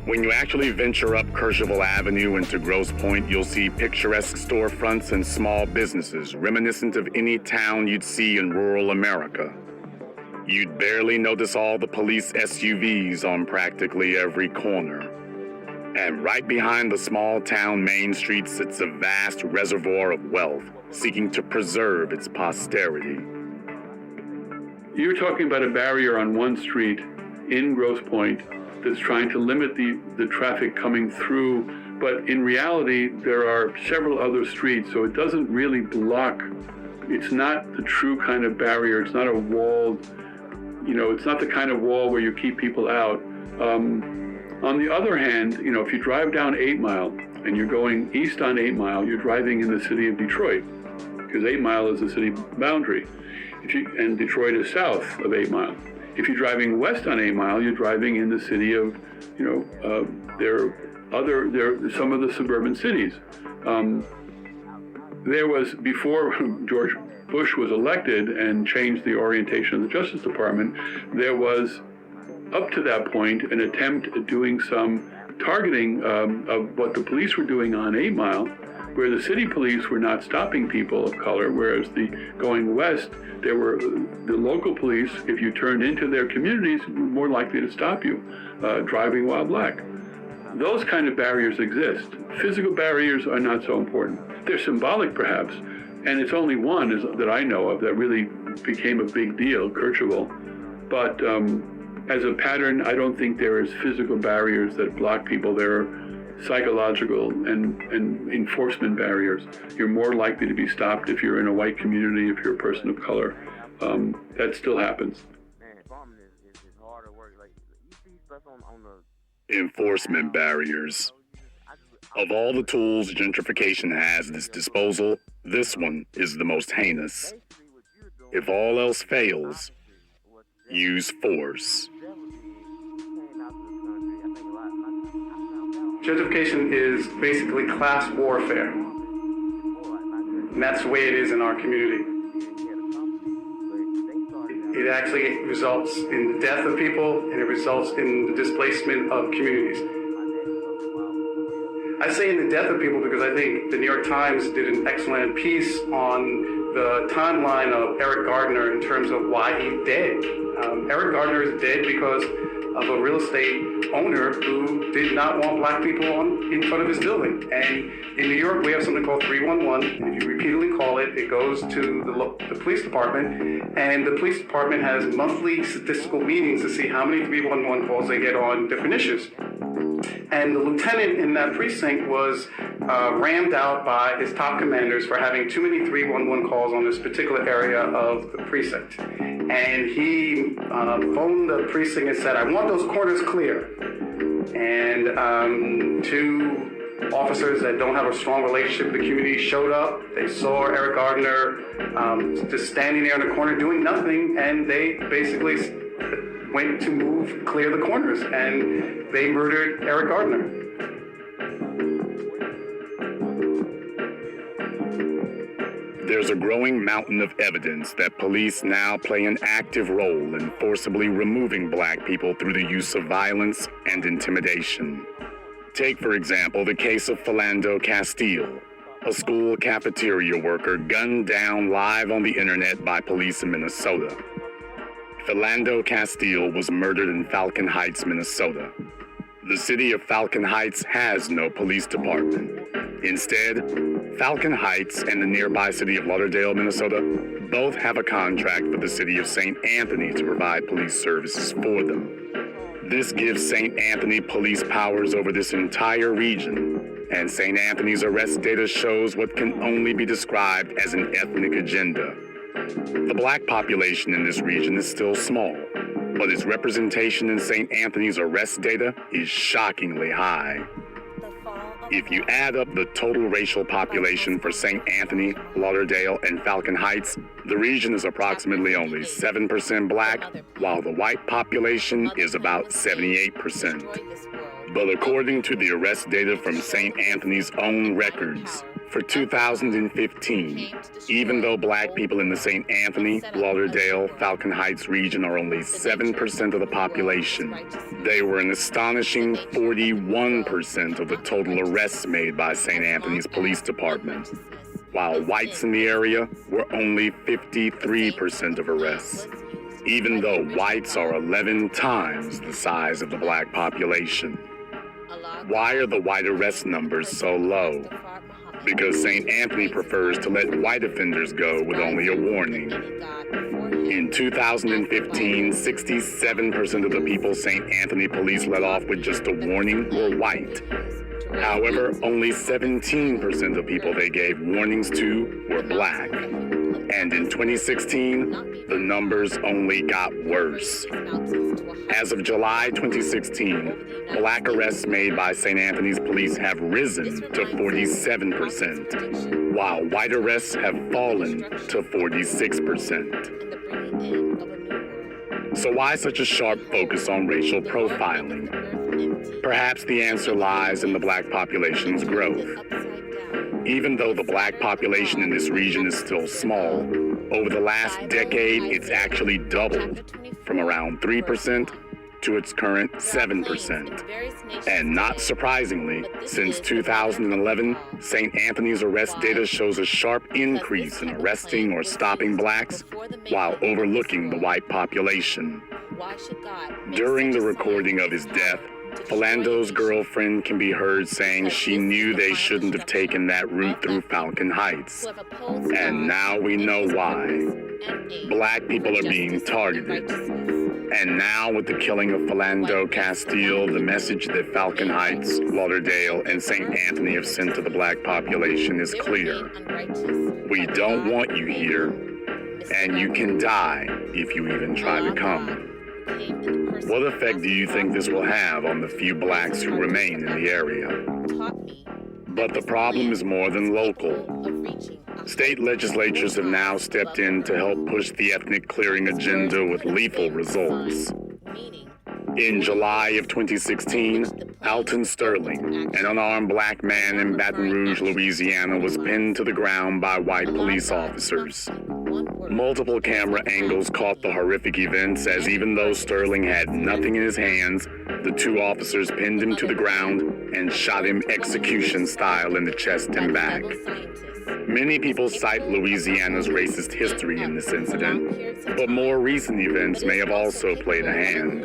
When you actually venture up Cashville Avenue into Grosse Pointe, you'll see picturesque storefronts and small businesses reminiscent of any town you'd see in rural America. You'd barely notice all the police SUVs on practically every corner. And right behind the small town main street sits a vast reservoir of wealth, seeking to preserve its posterity. You're talking about a barrier on one street in Grosse Pointe that's trying to limit the traffic coming through, but in reality, there are several other streets, so it doesn't really block. It's not the true kind of barrier. It's not a wall, it's not the kind of wall where you keep people out. On the other hand, if you drive down 8 Mile and you're going east on 8 Mile, you're driving in the city of Detroit, because 8 Mile is the city boundary, and Detroit is south of 8 Mile. If you're driving west on 8 Mile, you're driving in the city of, some of the suburban cities. There was, before George Bush was elected and changed the orientation of the Justice Department, there was, up to that point, an attempt at doing some targeting of what the police were doing on 8 Mile, where the city police were not stopping people of color, whereas going west, there were the local police, if you turned into their communities, were more likely to stop you driving while black. Those kind of barriers exist. Physical barriers are not so important. They're symbolic, perhaps, and it's only one that I know of that really became a big deal, Cashville. But as a pattern, I don't think there is physical barriers that block people. There are psychological and enforcement barriers. You're more likely to be stopped if you're in a white community, if you're a person of color. That still happens. Enforcement barriers. Of all the tools gentrification has at its disposal, this one is the most heinous. If all else fails, use force. Gentrification is basically class warfare. And that's the way it is in our community. It actually results in the death of people, and it results in the displacement of communities. I say in the death of people because I think the New York Times did an excellent piece on the timeline of Eric Gardner in terms of why he's dead. Eric Gardner is dead because of a real estate owner who did not want black people in front of his building. And in New York, we have something called 311. If you repeatedly call it, it goes to the police department, and the police department has monthly statistical meetings to see how many 311 calls they get on different issues. And the lieutenant in that precinct was rammed out by his top commanders for having too many 311 calls on this particular area of the precinct. And he phoned the precinct and said, I want those corners clear. And two officers that don't have a strong relationship with the community showed up. They saw Eric Gardner just standing there in the corner doing nothing, and they basically went to clear the corners, and they murdered Eric Gardner. There's a growing mountain of evidence that police now play an active role in forcibly removing black people through the use of violence and intimidation. Take, for example, the case of Philando Castile, a school cafeteria worker gunned down live on the internet by police in Minnesota. Philando Castile was murdered in Falcon Heights, Minnesota. The city of Falcon Heights has no police department. Instead, Falcon Heights and the nearby city of Lauderdale, Minnesota, both have a contract with the city of St. Anthony to provide police services for them. This gives St. Anthony police powers over this entire region, and St. Anthony's arrest data shows what can only be described as an ethnic agenda. The black population in this region is still small, but its representation in St. Anthony's arrest data is shockingly high. If you add up the total racial population for St. Anthony, Lauderdale, and Falcon Heights, the region is approximately only 7% black, while the white population is about 78%. But according to the arrest data from St. Anthony's own records, for 2015, even though black people in the St. Anthony, Lauderdale, Falcon Heights region are only 7% of the population, they were an astonishing 41% of the total arrests made by St. Anthony's Police Department, while whites in the area were only 53% of arrests, even though whites are 11 times the size of the black population. Why are the white arrest numbers so low? Because St. Anthony prefers to let white offenders go with only a warning. In 2015, 67% of the people St. Anthony police let off with just a warning were white. However, only 17% of people they gave warnings to were black. And in 2016, the numbers only got worse. As of July 2016, black arrests made by St. Anthony's police have risen to 47%, while white arrests have fallen to 46%. So why such a sharp focus on racial profiling? Perhaps the answer lies in the black population's growth. Even though the black population in this region is still small, over the last decade it's actually doubled from around 3% to its current 7%. And not surprisingly, since 2011, St. Anthony's arrest data shows a sharp increase in arresting or stopping blacks while overlooking the white population. During the recording of his death, Philando's girlfriend can be heard saying she knew they shouldn't have taken that route through Falcon Heights. And now we know why. Black people are being targeted. And now with the killing of Philando Castile, the message that Falcon Heights, Lauderdale, and St. Anthony have sent to the black population is clear. We don't want you here, and you can die if you even try to come. What effect do you think this will have on the few blacks who remain in the area? But the problem is more than local. State legislatures have now stepped in to help push the ethnic clearing agenda with lethal results. In July of 2016, Alton Sterling, an unarmed black man in Baton Rouge, Louisiana, was pinned to the ground by white police officers. Multiple camera angles caught the horrific events as even though Sterling had nothing in his hands, the two officers pinned him to the ground and shot him execution style in the chest and back. Many people cite Louisiana's racist history in this incident, but more recent events may have also played a hand.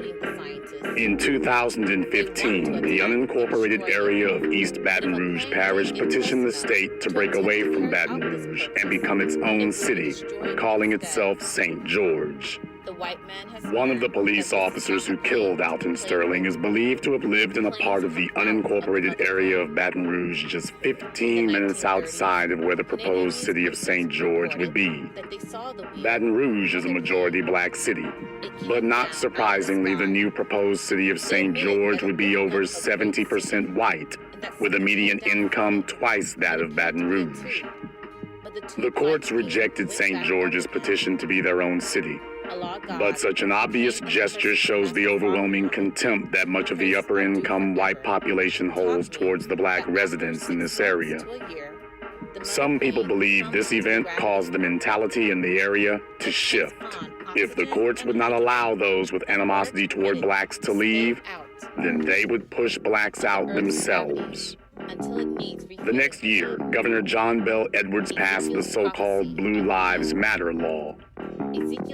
In 2015, the unincorporated area of East Baton Rouge Parish petitioned the state to break away from Baton Rouge and become its own city, calling itself St. George. One of the police officers who killed Alton Sterling is believed to have lived in a part of the unincorporated area of Baton Rouge just 15 minutes outside of where the proposed city of St. George would be. Baton Rouge is a majority black city, but not surprisingly, the new proposed city of St. George would be over 70% white, with a median income twice that of Baton Rouge. The courts rejected St. George's petition to be their own city. But such an obvious gesture shows the overwhelming contempt that much of the upper-income white population holds towards the black residents in this area. Some people believe this event caused the mentality in the area to shift. If the courts would not allow those with animosity toward blacks to leave, then they would push blacks out themselves. The next year, Governor John Bell Edwards passed the so-called Blue Lives Matter law.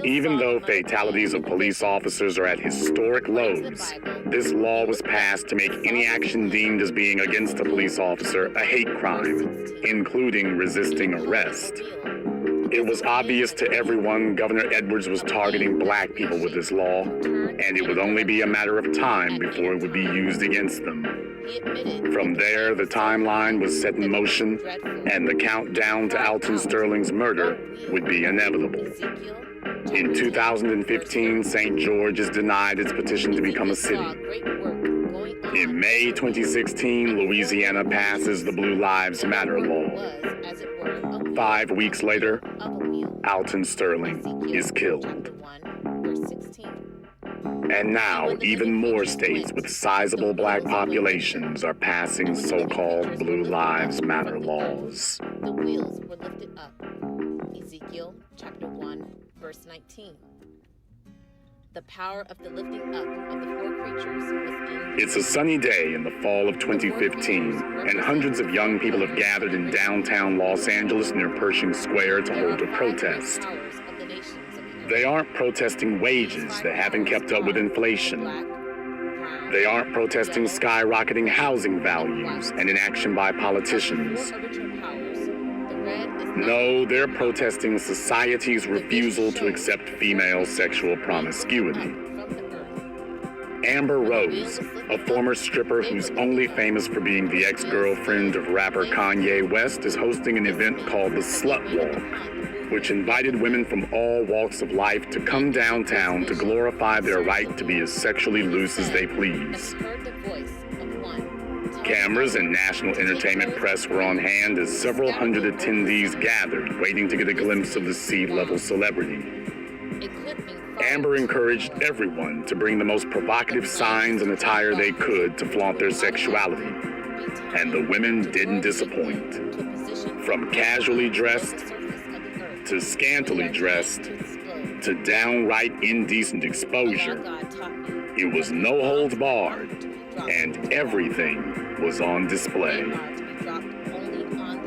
Even though fatalities of police officers are at historic lows, this law was passed to make any action deemed as being against a police officer a hate crime, including resisting arrest. It was obvious to everyone Governor Edwards was targeting black people with this law, and it would only be a matter of time before it would be used against them. From there, the timeline was set in motion, and the countdown to Alton Sterling's murder would be inevitable. In 2015, St. George is denied its petition to become a city. In May 2016, Louisiana passes the Blue Lives Matter law. 5 weeks later, Alton Sterling is killed. And now, even more states with sizable black populations are passing so-called Blue Lives Matter laws. The wheels were lifted up. Ezekiel chapter 1, verse 19. The power of the lifting up of the four creatures within. It's a sunny day in the fall of 2015, and hundreds of young people have gathered in downtown Los Angeles near Pershing Square to hold a protest. They aren't protesting wages that haven't kept up with inflation. They aren't protesting skyrocketing housing values and inaction by politicians. No, they're protesting society's refusal to accept female sexual promiscuity. Amber Rose, a former stripper who's only famous for being the ex-girlfriend of rapper Kanye West, is hosting an event called the Slut Walk, which invited women from all walks of life to come downtown to glorify their right to be as sexually loose as they please. Cameras and national entertainment press were on hand as several hundred attendees gathered, waiting to get a glimpse of the C-level celebrity. Amber encouraged everyone to bring the most provocative signs and attire they could to flaunt their sexuality, and the women didn't disappoint. From casually dressed to scantily dressed to downright indecent exposure, it was no holds barred, and everything was on display.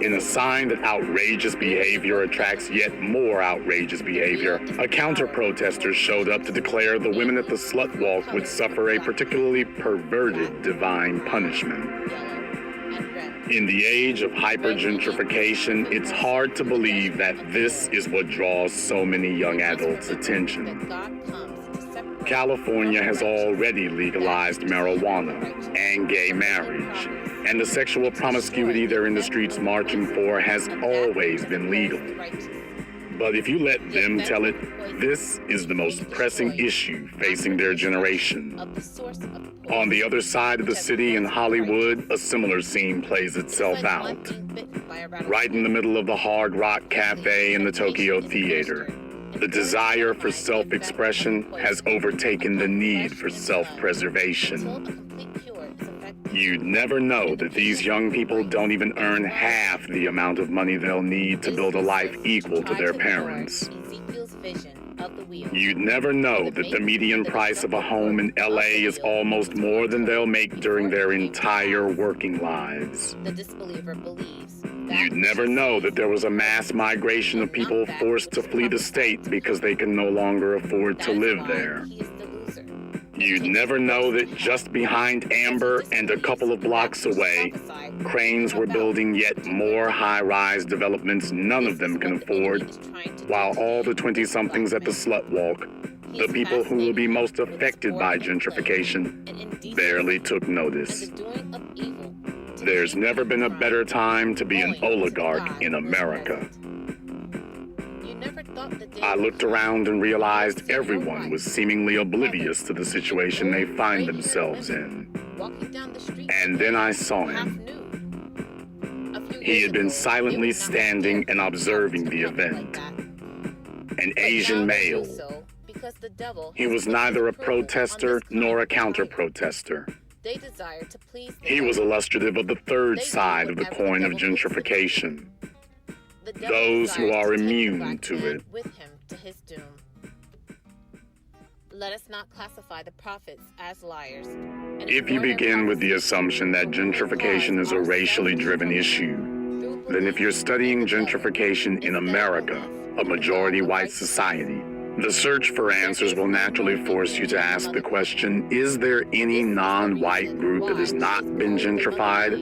In a sign that outrageous behavior attracts yet more outrageous behavior, a counter-protester showed up to declare the women at the Slut Walk would suffer a particularly perverted divine punishment. In the age of hyper-gentrification, it's hard to believe that this is what draws so many young adults' attention. California has already legalized marijuana and gay marriage, and the sexual promiscuity they're in the streets marching for has always been legal. But if you let them tell it, this is the most pressing issue facing their generation. On the other side of the city in Hollywood, a similar scene plays itself out. Right in the middle of the Hard Rock Cafe and the Tokyo Theater, the desire for self-expression has overtaken the need for self-preservation. You'd never know that these young people don't even earn half the amount of money they'll need to build a life equal to their parents. You'd never know that the median price of a home in LA is almost more than they'll make during their entire working lives. The disbeliever believes You'd never know that there was a mass migration of people forced to flee the state because they can no longer afford to live there. You'd never know that just behind Amber and a couple of blocks away, cranes were building yet more high-rise developments none of them can afford, while all the 20-somethings at the Slut Walk, the people who will be most affected by gentrification, barely took notice. There's never been a better time to be an oligarch in America. I looked around and realized everyone was seemingly oblivious to the situation they find themselves in. And then I saw him. He had been silently standing and observing the event. An Asian male. He was neither a protester nor a counter-protester. He was illustrative of the third side of the coin of gentrification. Those who are immune to it. Let us not classify the prophets as liars. If you begin with the assumption that gentrification is a racially driven issue, then if you're studying gentrification in America, a majority white society, the search for answers will naturally force you to ask the question, is there any non-white group that has not been gentrified?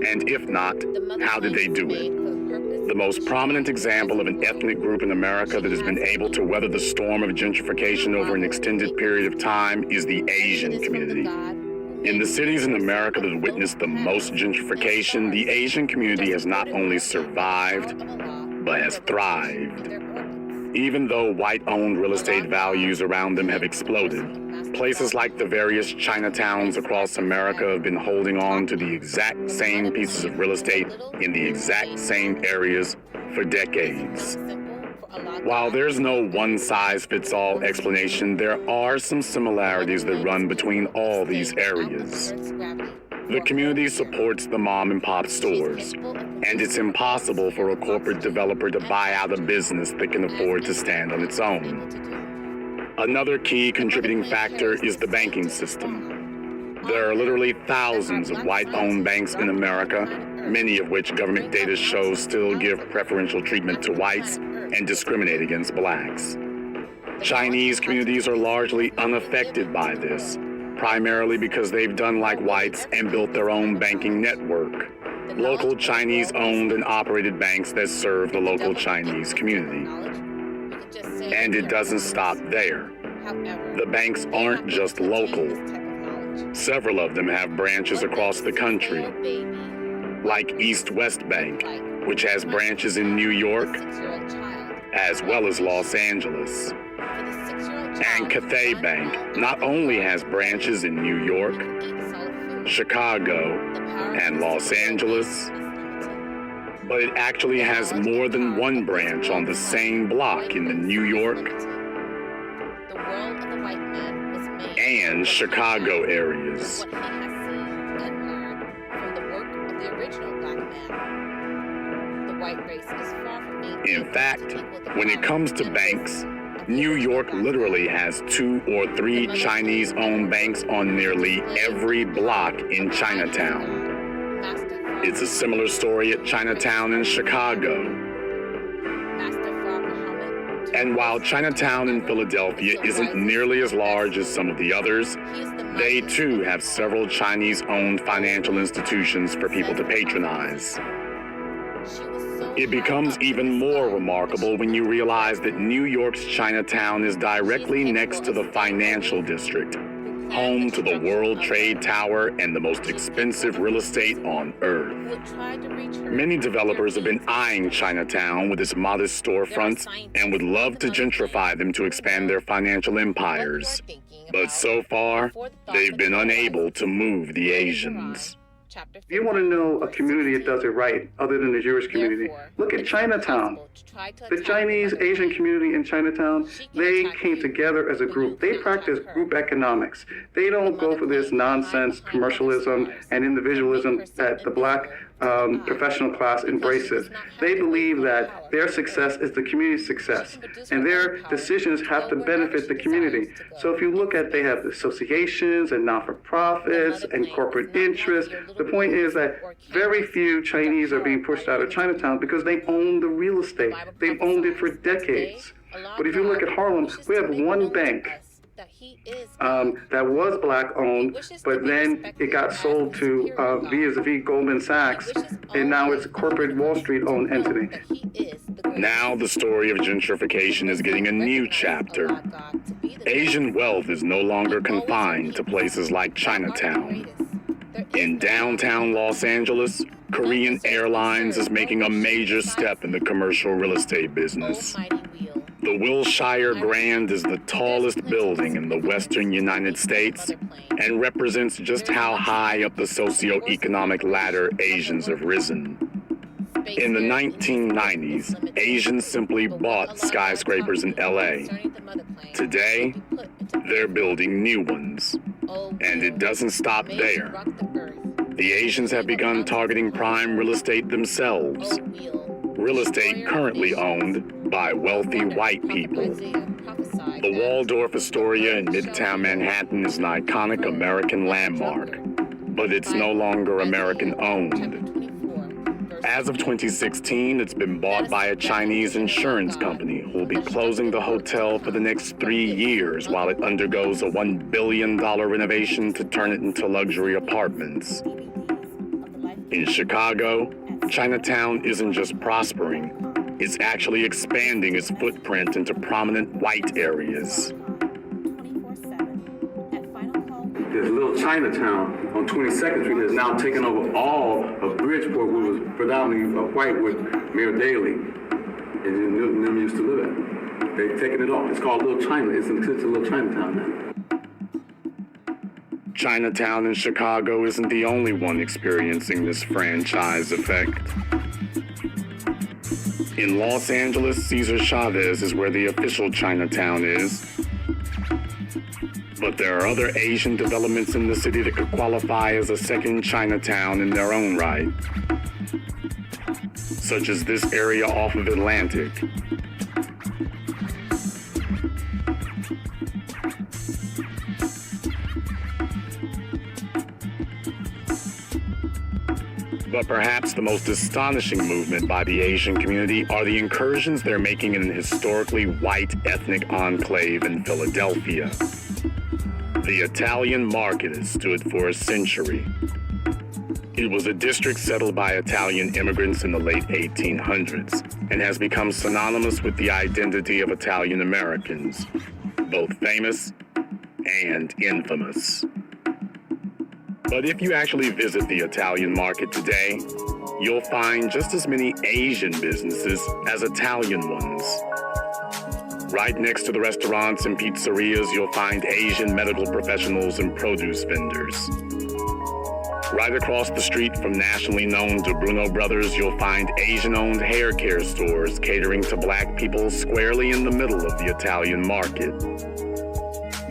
And if not, how did they do it? The most prominent example of an ethnic group in America that has been able to weather the storm of gentrification over an extended period of time is the Asian community. In the cities in America that witnessed the most gentrification, the Asian community has not only survived, but has thrived. Even though white-owned real estate values around them have exploded, places like the various Chinatowns across America have been holding on to the exact same pieces of real estate in the exact same areas for decades. While there's no one-size-fits-all explanation, there are some similarities that run between all these areas. The community supports the mom-and-pop stores, and it's impossible for a corporate developer to buy out a business that can afford to stand on its own. Another key contributing factor is the banking system. There are literally thousands of white-owned banks in America, many of which government data shows still give preferential treatment to whites and discriminate against blacks. Chinese communities are largely unaffected by this, primarily because they've done like whites and built their own banking network. Local Chinese-owned and operated banks that serve the local Chinese community. And it doesn't stop there. The banks aren't just local. Several of them have branches across the country, like East West Bank, which has branches in New York, as well as Los Angeles. And Cathay Bank not only has branches in New York, Chicago, and Los Angeles, but it actually has more than one branch on the same block in the New York and Chicago areas. In fact, when it comes to banks, New York literally has 2 or 3 Chinese-owned banks on nearly every block in Chinatown. It's a similar story at Chinatown in Chicago. And while Chinatown in Philadelphia isn't nearly as large as some of the others, they too have several Chinese-owned financial institutions for people to patronize. It becomes even more remarkable when you realize that New York's Chinatown is directly next to the financial district, home to the World Trade Tower and the most expensive real estate on Earth. Many developers have been eyeing Chinatown with its modest storefronts and would love to gentrify them to expand their financial empires. But so far, they've been unable to move the Asians. If you want to know a community that does it right, other than the Jewish community, look at Chinatown. The Chinese Asian community in Chinatown, they came together as a group. They practice group economics. They don't go for this nonsense commercialism and individualism that the black professional class embraces. They believe that their success is the community's success, and their decisions have to benefit the community. So if you look at, they have associations and not-for-profits and corporate interests. The point is that very few Chinese are being pushed out of Chinatown because they own the real estate. They've owned it for decades. But if you look at Harlem, we have one bank that was black-owned, but then it got sold to vis-a-vis Goldman Sachs, and now it's a corporate Wall Street-owned entity. Now the story of gentrification is getting a new chapter. Asian wealth is no longer confined to places like Chinatown. In downtown Los Angeles, Korean Airlines is making a major step in the commercial real estate business. The Wilshire Grand is the tallest building in the western United States and represents just how high up the socioeconomic ladder Asians have risen. In the 1990s, Asians simply bought skyscrapers in LA. Today, they're building new ones. And it doesn't stop there. The Asians have begun targeting prime real estate themselves. Real estate currently owned by wealthy white people. The Waldorf Astoria in Midtown Manhattan is an iconic American landmark, but it's no longer American-owned. As of 2016, it's been bought by a Chinese insurance company who will be closing the hotel for the next 3 years while it undergoes a $1 billion renovation to turn it into luxury apartments. In Chicago, Chinatown isn't just prospering, it's actually expanding its footprint into prominent white areas. There's little Chinatown on 22nd Street that's now taken over all of Bridgeport, which was predominantly white with Mayor Daley, and them used to live at. They've taken it off. It's called Little China. It's a little Chinatown now. Chinatown in Chicago isn't the only one experiencing this franchise effect. In Los Angeles, Cesar Chavez is where the official Chinatown is. But there are other Asian developments in the city that could qualify as a second Chinatown in their own right, such as this area off of Atlantic. But perhaps the most astonishing movement by the Asian community are the incursions they're making in an historically white ethnic enclave in Philadelphia. The Italian market has stood for a century. It was a district settled by Italian immigrants in the late 1800s and has become synonymous with the identity of Italian Americans, both famous and infamous. But if you actually visit the Italian market today, you'll find just as many Asian businesses as Italian ones. Right next to the restaurants and pizzerias, you'll find Asian medical professionals and produce vendors. Right across the street from nationally known De Bruno Brothers, you'll find Asian-owned hair care stores catering to black people squarely in the middle of the Italian market.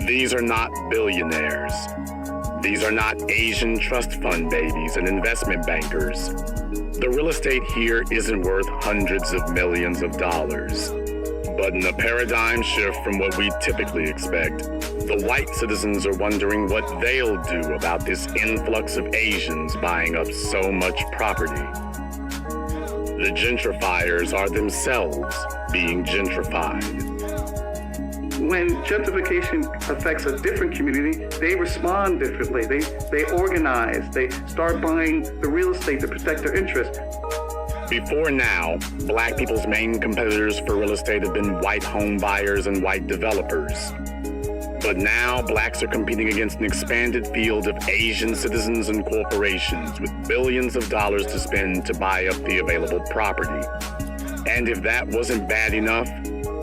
These are not billionaires. These are not Asian trust fund babies and investment bankers. The real estate here isn't worth hundreds of millions of dollars. But in a paradigm shift from what we typically expect, the white citizens are wondering what they'll do about this influx of Asians buying up so much property. The gentrifiers are themselves being gentrified. When gentrification affects a different community, they respond differently. They organize. They start buying the real estate to protect their interests. Before now, black people's main competitors for real estate have been white home buyers and white developers. But now, blacks are competing against an expanded field of Asian citizens and corporations with billions of dollars to spend to buy up the available property. And if that wasn't bad enough,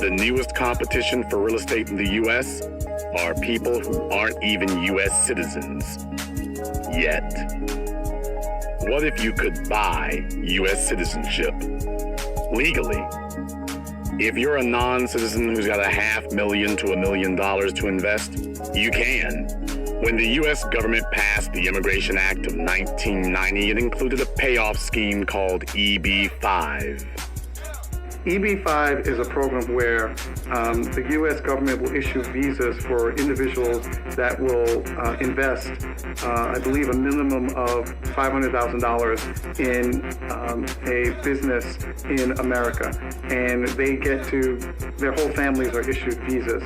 the newest competition for real estate in the U.S. are people who aren't even U.S. citizens. Yet. What if you could buy U.S. citizenship legally? If you're a non-citizen who's got $500,000 to $1 million to invest, you can. When the U.S. government passed the Immigration Act of 1990, it included a payoff scheme called EB-5. EB-5 is a program where the U.S. government will issue visas for individuals that will invest, I believe, a minimum of $500,000 in a business in America. And they get to, their whole families are issued visas.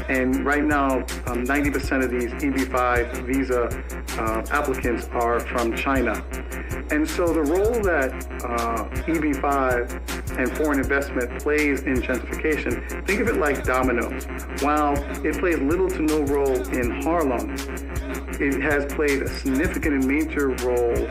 And right now, 90% of these EB-5 visa applicants are from China. And so the role that EB-5 and foreign investment plays in gentrification, think of it like dominoes. While it plays little to no role in Harlem, it has played a significant and major role.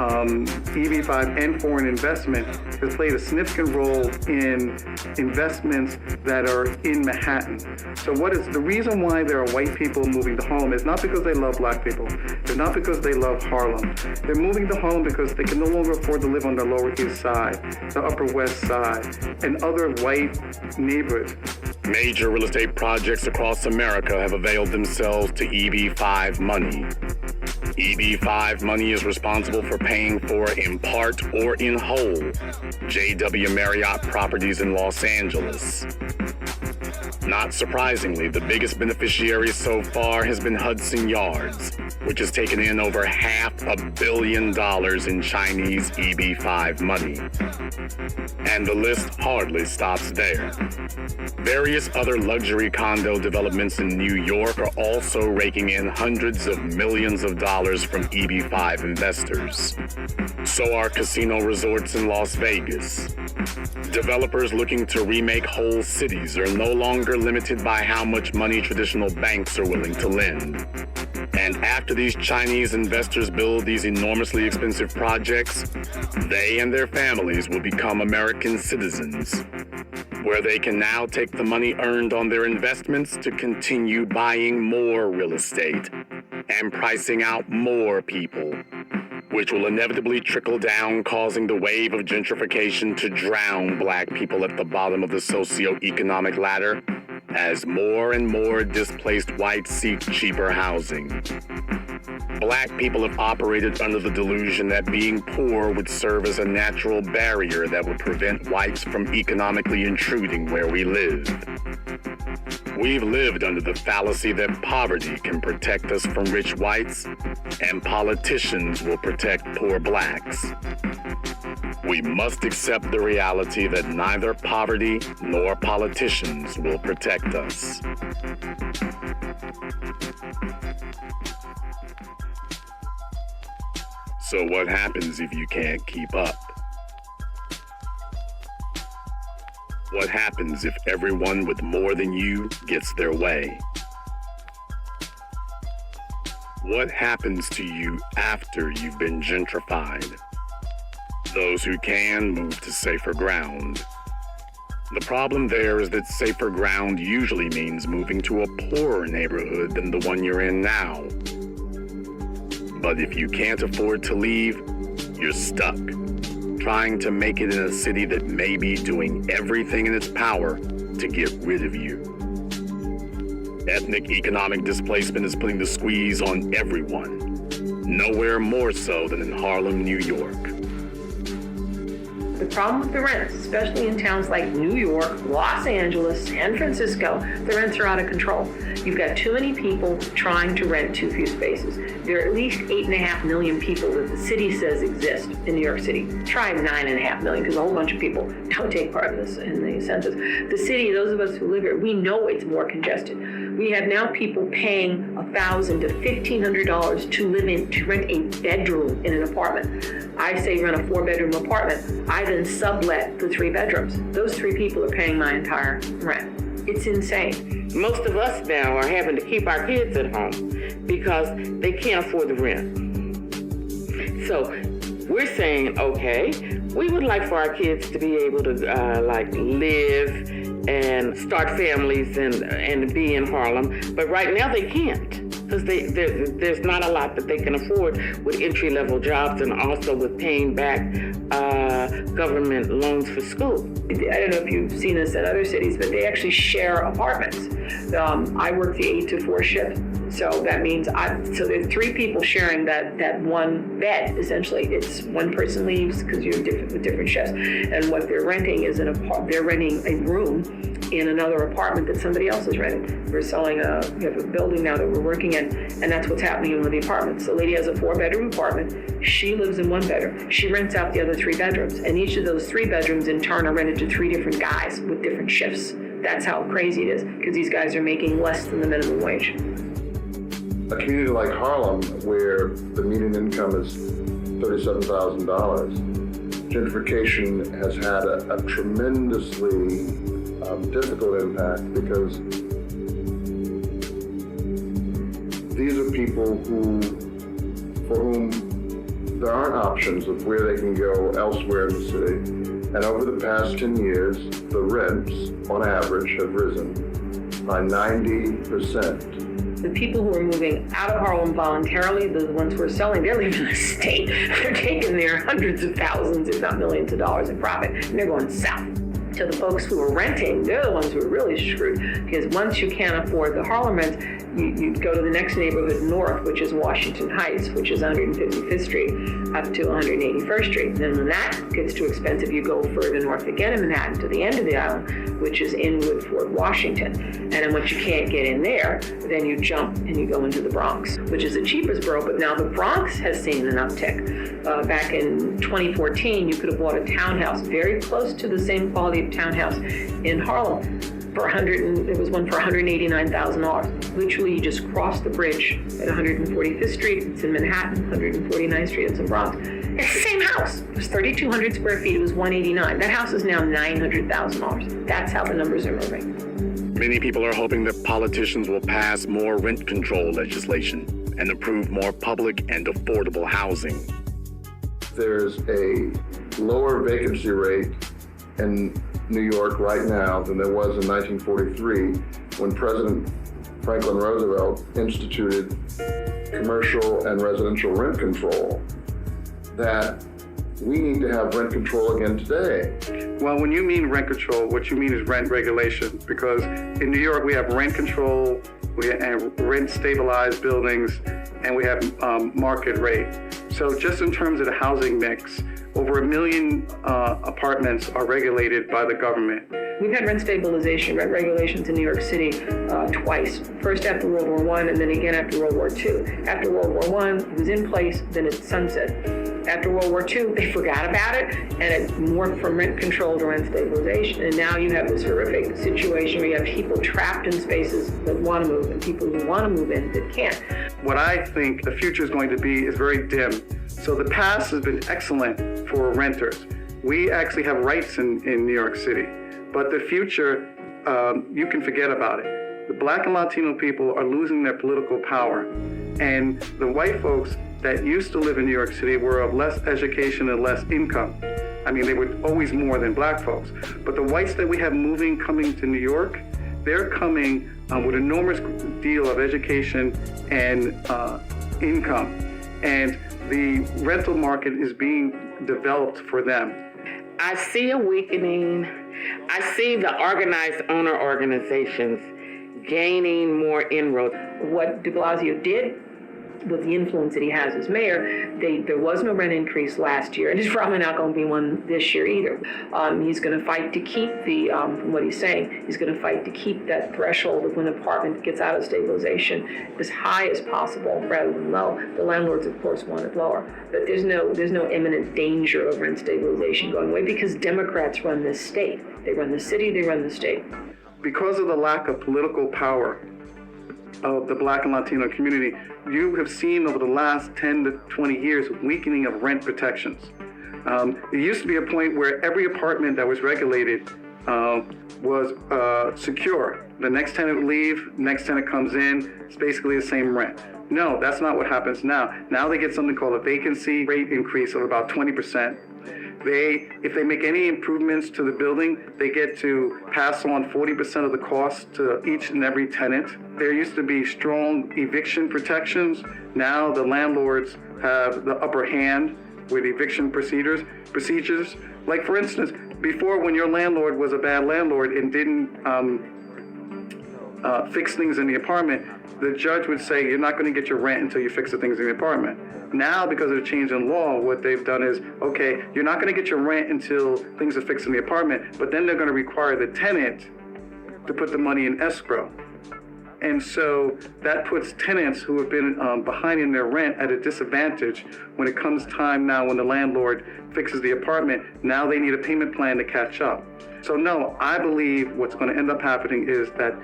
EB-5 and foreign investment has played a significant role in investments that are in Manhattan. So what is the reason why there are white people moving to Harlem is not because they love black people. It's not because they love Harlem. They're moving to Harlem because they can no longer afford to live on the Lower East Side, the Upper West Side, and other white neighborhoods. Major real estate projects across America have availed themselves to EB-5 money. EB-5 money is responsible for paying for, in part or in whole, J.W. Marriott properties in Los Angeles. Not surprisingly, the biggest beneficiary so far has been Hudson Yards, which has taken in over $500 million in Chinese EB-5 money. And the list hardly stops there. Various other luxury condo developments in New York are also raking in hundreds of millions of dollars from EB-5 investors. So are casino resorts in Las Vegas. Developers looking to remake whole cities are no longer limited by how much money traditional banks are willing to lend. And after these Chinese investors build these enormously expensive projects, they and their families will become American citizens, where they can now take the money earned on their investments to continue buying more real estate and pricing out more people, which will inevitably trickle down, causing the wave of gentrification to drown black people at the bottom of the socioeconomic ladder as more and more displaced whites seek cheaper housing. Black people have operated under the delusion that being poor would serve as a natural barrier that would prevent whites from economically intruding where we live. We've lived under the fallacy that poverty can protect us from rich whites and politicians will protect poor blacks. We must accept the reality that neither poverty nor politicians will protect us. So what happens if you can't keep up? What happens if everyone with more than you gets their way? What happens to you after you've been gentrified? Those who can move to safer ground. The problem there is that safer ground usually means moving to a poorer neighborhood than the one you're in now. But if you can't afford to leave, you're stuck, trying to make it in a city that may be doing everything in its power to get rid of you. Ethnic economic displacement is putting the squeeze on everyone, nowhere more so than in Harlem, New York. The problem with the rents, especially in towns like New York, Los Angeles, San Francisco, the rents are out of control. You've got too many people trying to rent too few spaces. There are at least 8.5 million people that the city says exist in New York City. Try 9.5 million, because a whole bunch of people don't take part in this in the census. The city, those of us who live here, we know it's more congested. We have now people paying $1,000 to $1,500 to rent a bedroom in an apartment. I say rent a 4-bedroom apartment. I then sublet the 3 bedrooms. Those 3 people are paying my entire rent. It's insane. Most of us now are having to keep our kids at home because they can't afford the rent. So we're saying, okay, we would like for our kids to be able to live and start families and be in Harlem, but right now they can't because there's not a lot that they can afford with entry-level jobs and also with paying back government loans for school. I don't know if you've seen this in other cities, but they actually share apartments. I work the 8 to 4 shift. So that means so there's 3 people sharing that one bed. Essentially, it's one person leaves because you're with different shifts, and what they're renting is they're renting a room in another apartment that somebody else is renting. We have a building now that we're working in, and that's what's happening in one of the apartments. The lady has a 4-bedroom apartment. She lives in 1 bedroom. She rents out the other 3 bedrooms, and each of those 3 bedrooms in turn are rented to 3 different guys with different shifts. That's how crazy it is, because these guys are making less than the minimum wage. A community like Harlem, where the median income is $37,000, gentrification has had a tremendously difficult impact, because these are people for whom there aren't options of where they can go elsewhere in the city. And over the past 10 years, the rents, on average, have risen by 90%. The people who are moving out of Harlem voluntarily, the ones who are selling, they're leaving the state. They're taking their hundreds of thousands, if not millions of dollars in profit, and they're going south. To the folks who are renting, they're the ones who are really screwed, because once you can't afford the Harlem rent, you go to the next neighborhood north, which is Washington Heights, which is 155th Street up to 181st Street. And then when that gets too expensive, you go further north again in Manhattan to the end of the island, which is Inwood, Fort Washington. And then once you can't get in there, then you jump and you go into the Bronx, which is the cheapest borough. But now the Bronx has seen an uptick. Back in 2014, you could have bought a townhouse very close to the same quality of townhouse in Harlem. There was one for $189,000. Literally, you just cross the bridge at 145th Street. It's in Manhattan. 149th Street. It's in Bronx. It's the same house. It was 3,200 square feet. It was $189,000. That house is now $900,000. That's how the numbers are moving. Many people are hoping that politicians will pass more rent control legislation and approve more public and affordable housing. There's a lower vacancy rate in New York right now than there was in 1943, when President Franklin Roosevelt instituted commercial and residential rent control, that we need to have rent control again today. Well, when you mean rent control, what you mean is rent regulation, because in New York we have rent control, we have rent stabilized buildings, and we have market rate. So just in terms of the housing mix, over 1 million apartments are regulated by the government. We've had rent stabilization, rent regulations in New York City twice. First after World War I, and then again after World War II. After World War I, it was in place, then it sunset. After World War II, they forgot about it, and it morphed from rent control to rent stabilization. And now you have this horrific situation where you have people trapped in spaces that want to move, and people who want to move in that can't. What I think the future is going to be is very dim. So the past has been excellent for renters. We actually have rights in New York City, but the future, you can forget about it. The Black and Latino people are losing their political power, and the white folks that used to live in New York City were of less education and less income. I mean, they were always more than black folks. But the whites that we have coming to New York, they're coming with an enormous deal of education and income. And the rental market is being developed for them. I see a weakening. I see the organized owner organizations gaining more inroads. What de Blasio did, with the influence that he has as mayor, there was no rent increase last year, and there's probably not going to be one this year either. He's going to fight to keep from what he's saying, he's going to fight to keep that threshold of when an apartment gets out of stabilization as high as possible rather than low. The landlords, of course, want it lower, but there's no imminent danger of rent stabilization going away, because Democrats run this state. They run the city, they run the state. Because of the lack of political power of the Black and Latino community, you have seen over the last 10 to 20 years weakening of rent protections. It used to be a point where every apartment that was regulated was secure. The next tenant would leave, next tenant comes in, it's basically the same rent. No, that's not what happens now. Now they get something called a vacancy rate increase of about 20%. If they make any improvements to the building, they get to pass on 40% of the cost to each and every tenant. There used to be strong eviction protections. Now the landlords have the upper hand with eviction procedures. Like, for instance, before, when your landlord was a bad landlord and didn't fix things in the apartment, the judge would say, you're not going to get your rent until you fix the things in the apartment. Now, because of the change in law, what they've done is, okay, you're not going to get your rent until things are fixed in the apartment, but then they're going to require the tenant to put the money in escrow. And so that puts tenants who have been behind in their rent at a disadvantage when it comes time now when the landlord fixes the apartment. Now they need a payment plan to catch up. So no, I believe what's going to end up happening is that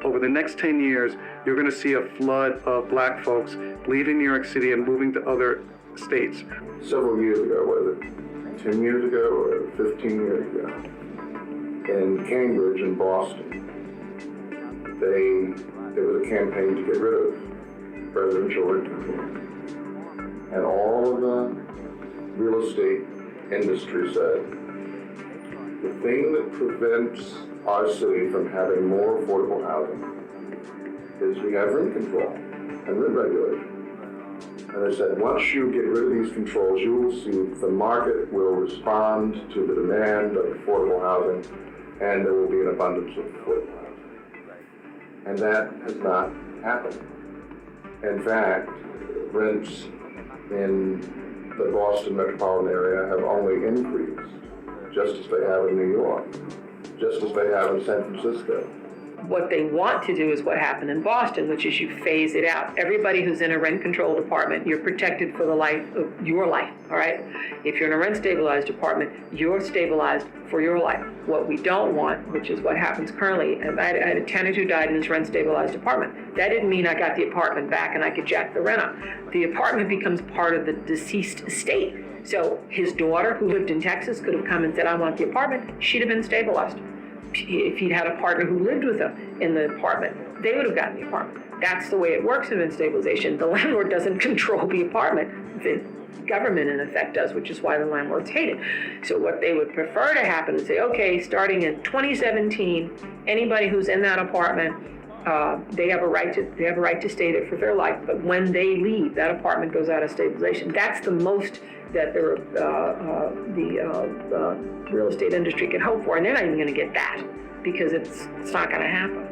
over the next 10 years, you're going to see a flood of black folks leaving New York City and moving to other states. Several years ago, was it 10 years ago or 15 years ago, in Cambridge in Boston, there was a campaign to get rid of residential rent control. And all of the real estate industry said, the thing that prevents our city from having more affordable housing is we have rent control and rent regulation. And they said, once you get rid of these controls, you will see the market will respond to the demand of affordable housing, and there will be an abundance of affordable housing. And that has not happened. In fact, rents in the Boston metropolitan area have only increased, just as they have in New York, just as they have in San Francisco. What they want to do is what happened in Boston, which is you phase it out. Everybody who's in a rent-controlled apartment, you're protected for the life of your life, all right? If you're in a rent-stabilized apartment, you're stabilized for your life. What we don't want, which is what happens currently, I had a tenant who died in his rent-stabilized apartment. That didn't mean I got the apartment back and I could jack the rent up. The apartment becomes part of the deceased estate. So his daughter, who lived in Texas, could have come and said, I want the apartment. She'd have been stabilized. If he'd had a partner who lived with him in the apartment, they would have gotten the apartment. That's the way it works in rent stabilization. The landlord doesn't control the apartment. The government, in effect, does, which is why the landlords hate it. So what they would prefer to happen is say, okay, starting in 2017, anybody who's in that apartment, they have a right to stay there for their life. But when they leave, that apartment goes out of stabilization. That's the most that the real estate industry can hope for, and they're not even going to get that because it's not going to happen.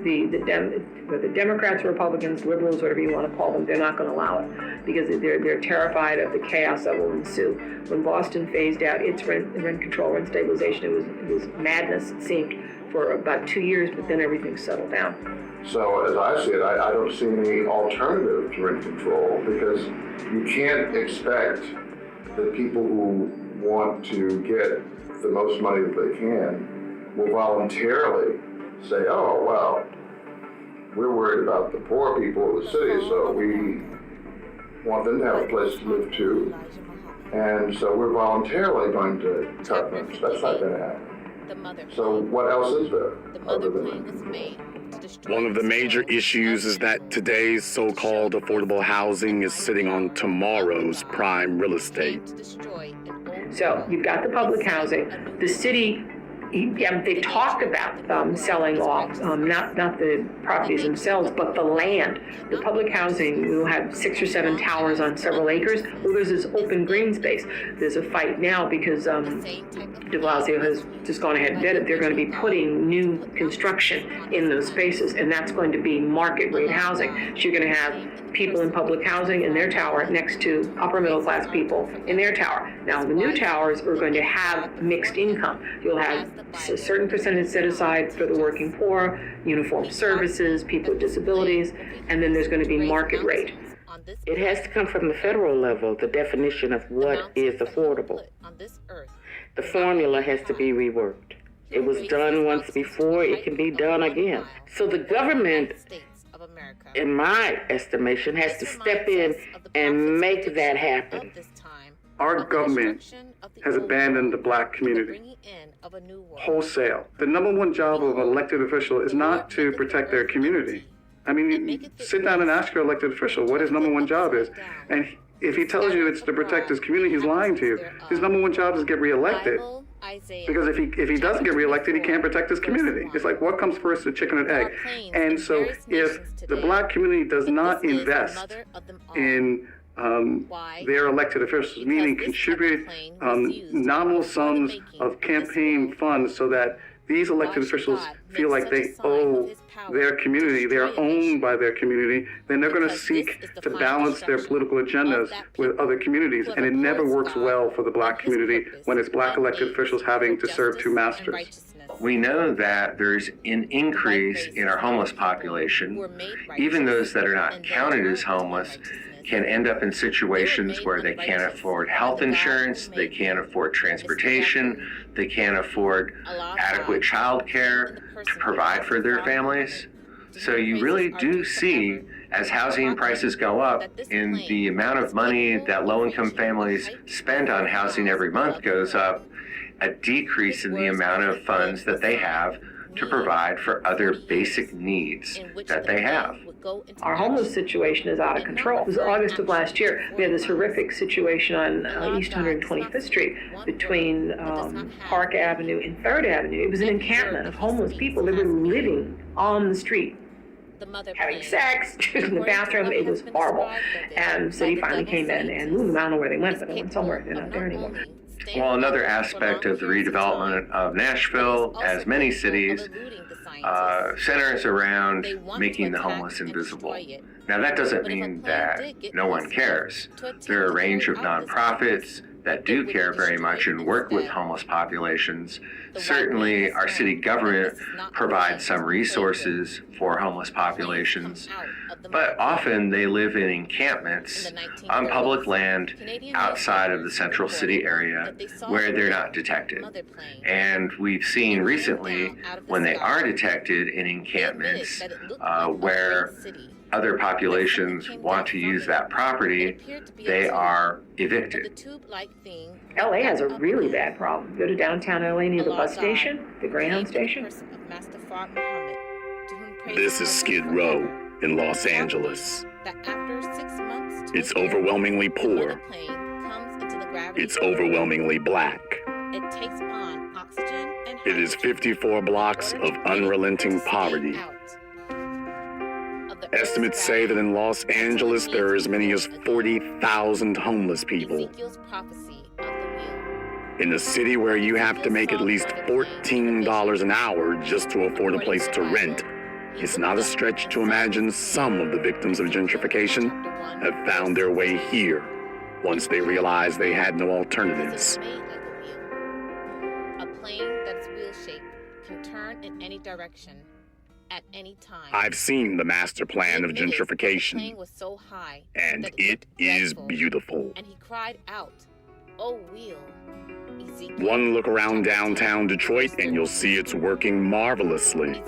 The Democrats, Republicans, liberals, whatever you want to call them, they're not going to allow it because they're terrified of the chaos that will ensue. When Boston phased out its rent control, rent stabilization, it was madness, it seemed, for about 2 years, but then everything settled down. So as I see it, I don't see any alternative to rent control because you can't expect that people who want to get the most money that they can will voluntarily say, oh, well, we're worried about the poor people of the city, so we want them to have a place to live too. And so we're voluntarily going to cut rents. That's not going to happen. So what else is there other than that? One of the major issues is that today's so-called affordable housing is sitting on tomorrow's prime real estate. So you've got the public housing. The city, they've talked about selling off, not the properties themselves, but the land. The public housing will have 6 or 7 towers on several acres. Well, there's this open green space. There's a fight now because de Blasio has just gone ahead and did it. They're going to be putting new construction in those spaces, and that's going to be market rate housing. So you're going to have people in public housing in their tower next to upper middle class people in their tower. Now, the new towers are going to have mixed income. You'll have a certain percentage set aside for the working poor, uniform services, people with disabilities, and then there's going to be market rate. It has to come from the federal level, the definition of what is affordable. The formula has to be reworked. It was done once before, it can be done again. So the government, in my estimation, has to step in and make that happen. Our government has abandoned the black community wholesale. The number one job of an elected official is not to protect their community. I mean, sit down and ask your elected official what his number one job is. And if he tells you it's to protect his community, he's lying to you. His number one job is to get reelected. Because if he doesn't get reelected, he can't protect his community. It's like, what comes first, the chicken and egg? And so if the black community does not invest in their elected officials, meaning contribute nominal sums of campaign funds so that these elected officials feel like they owe their community, they're owned by their community, then they're going to seek to balance their political agendas with other communities. And it never works well for the Black community when it's Black elected officials having to serve two masters. We know that there's an increase in our homeless population. Even those that are not counted as homeless can end up in situations where they can't afford health insurance, they can't afford transportation, they can't afford adequate child care to provide for their families. So you really do see, as housing prices go up and the amount of money that low-income families spend on housing every month goes up, a decrease in the amount of funds that they have to provide for other basic needs that they have. Our homeless situation is out of control. It was August of last year. We had this horrific situation on East 125th Street between Park Avenue and 3rd Avenue. It was an encampment of homeless people. They were living on the street, having sex, using the bathroom. It was horrible. And the city finally came in and moved them. I don't know where they went, but they went somewhere. They're not there anymore. Well, another aspect of the redevelopment of Nashville, as many cities, centers around making the homeless invisible. Now, that doesn't mean that no one cares. There are a range of nonprofits that do care very much and work with homeless populations. Certainly, our city government provides some resources for homeless populations, but often they live in encampments on public land outside of the central city area where they're not detected. And we've seen recently when they are detected in encampments where other populations want to use that property, they are evicted. LA has a really bad problem. Go to downtown LA near the bus station, the Greyhound station. This is Skid Row in Los Angeles. It's overwhelmingly poor. It's overwhelmingly Black. It is 54 blocks of unrelenting poverty. Estimates say that in Los Angeles there are as many as 40,000 homeless people. In a city where you have to make at least $14 an hour just to afford a place to rent, it's not a stretch to imagine some of the victims of gentrification have found their way here once they realized they had no alternatives. A plane that's wheel-shaped can turn in any direction. At any time. I've seen the master plan of gentrification, and it is beautiful. And he cried out, "Oh, wheel." One look around downtown Detroit and you'll see it's working marvelously.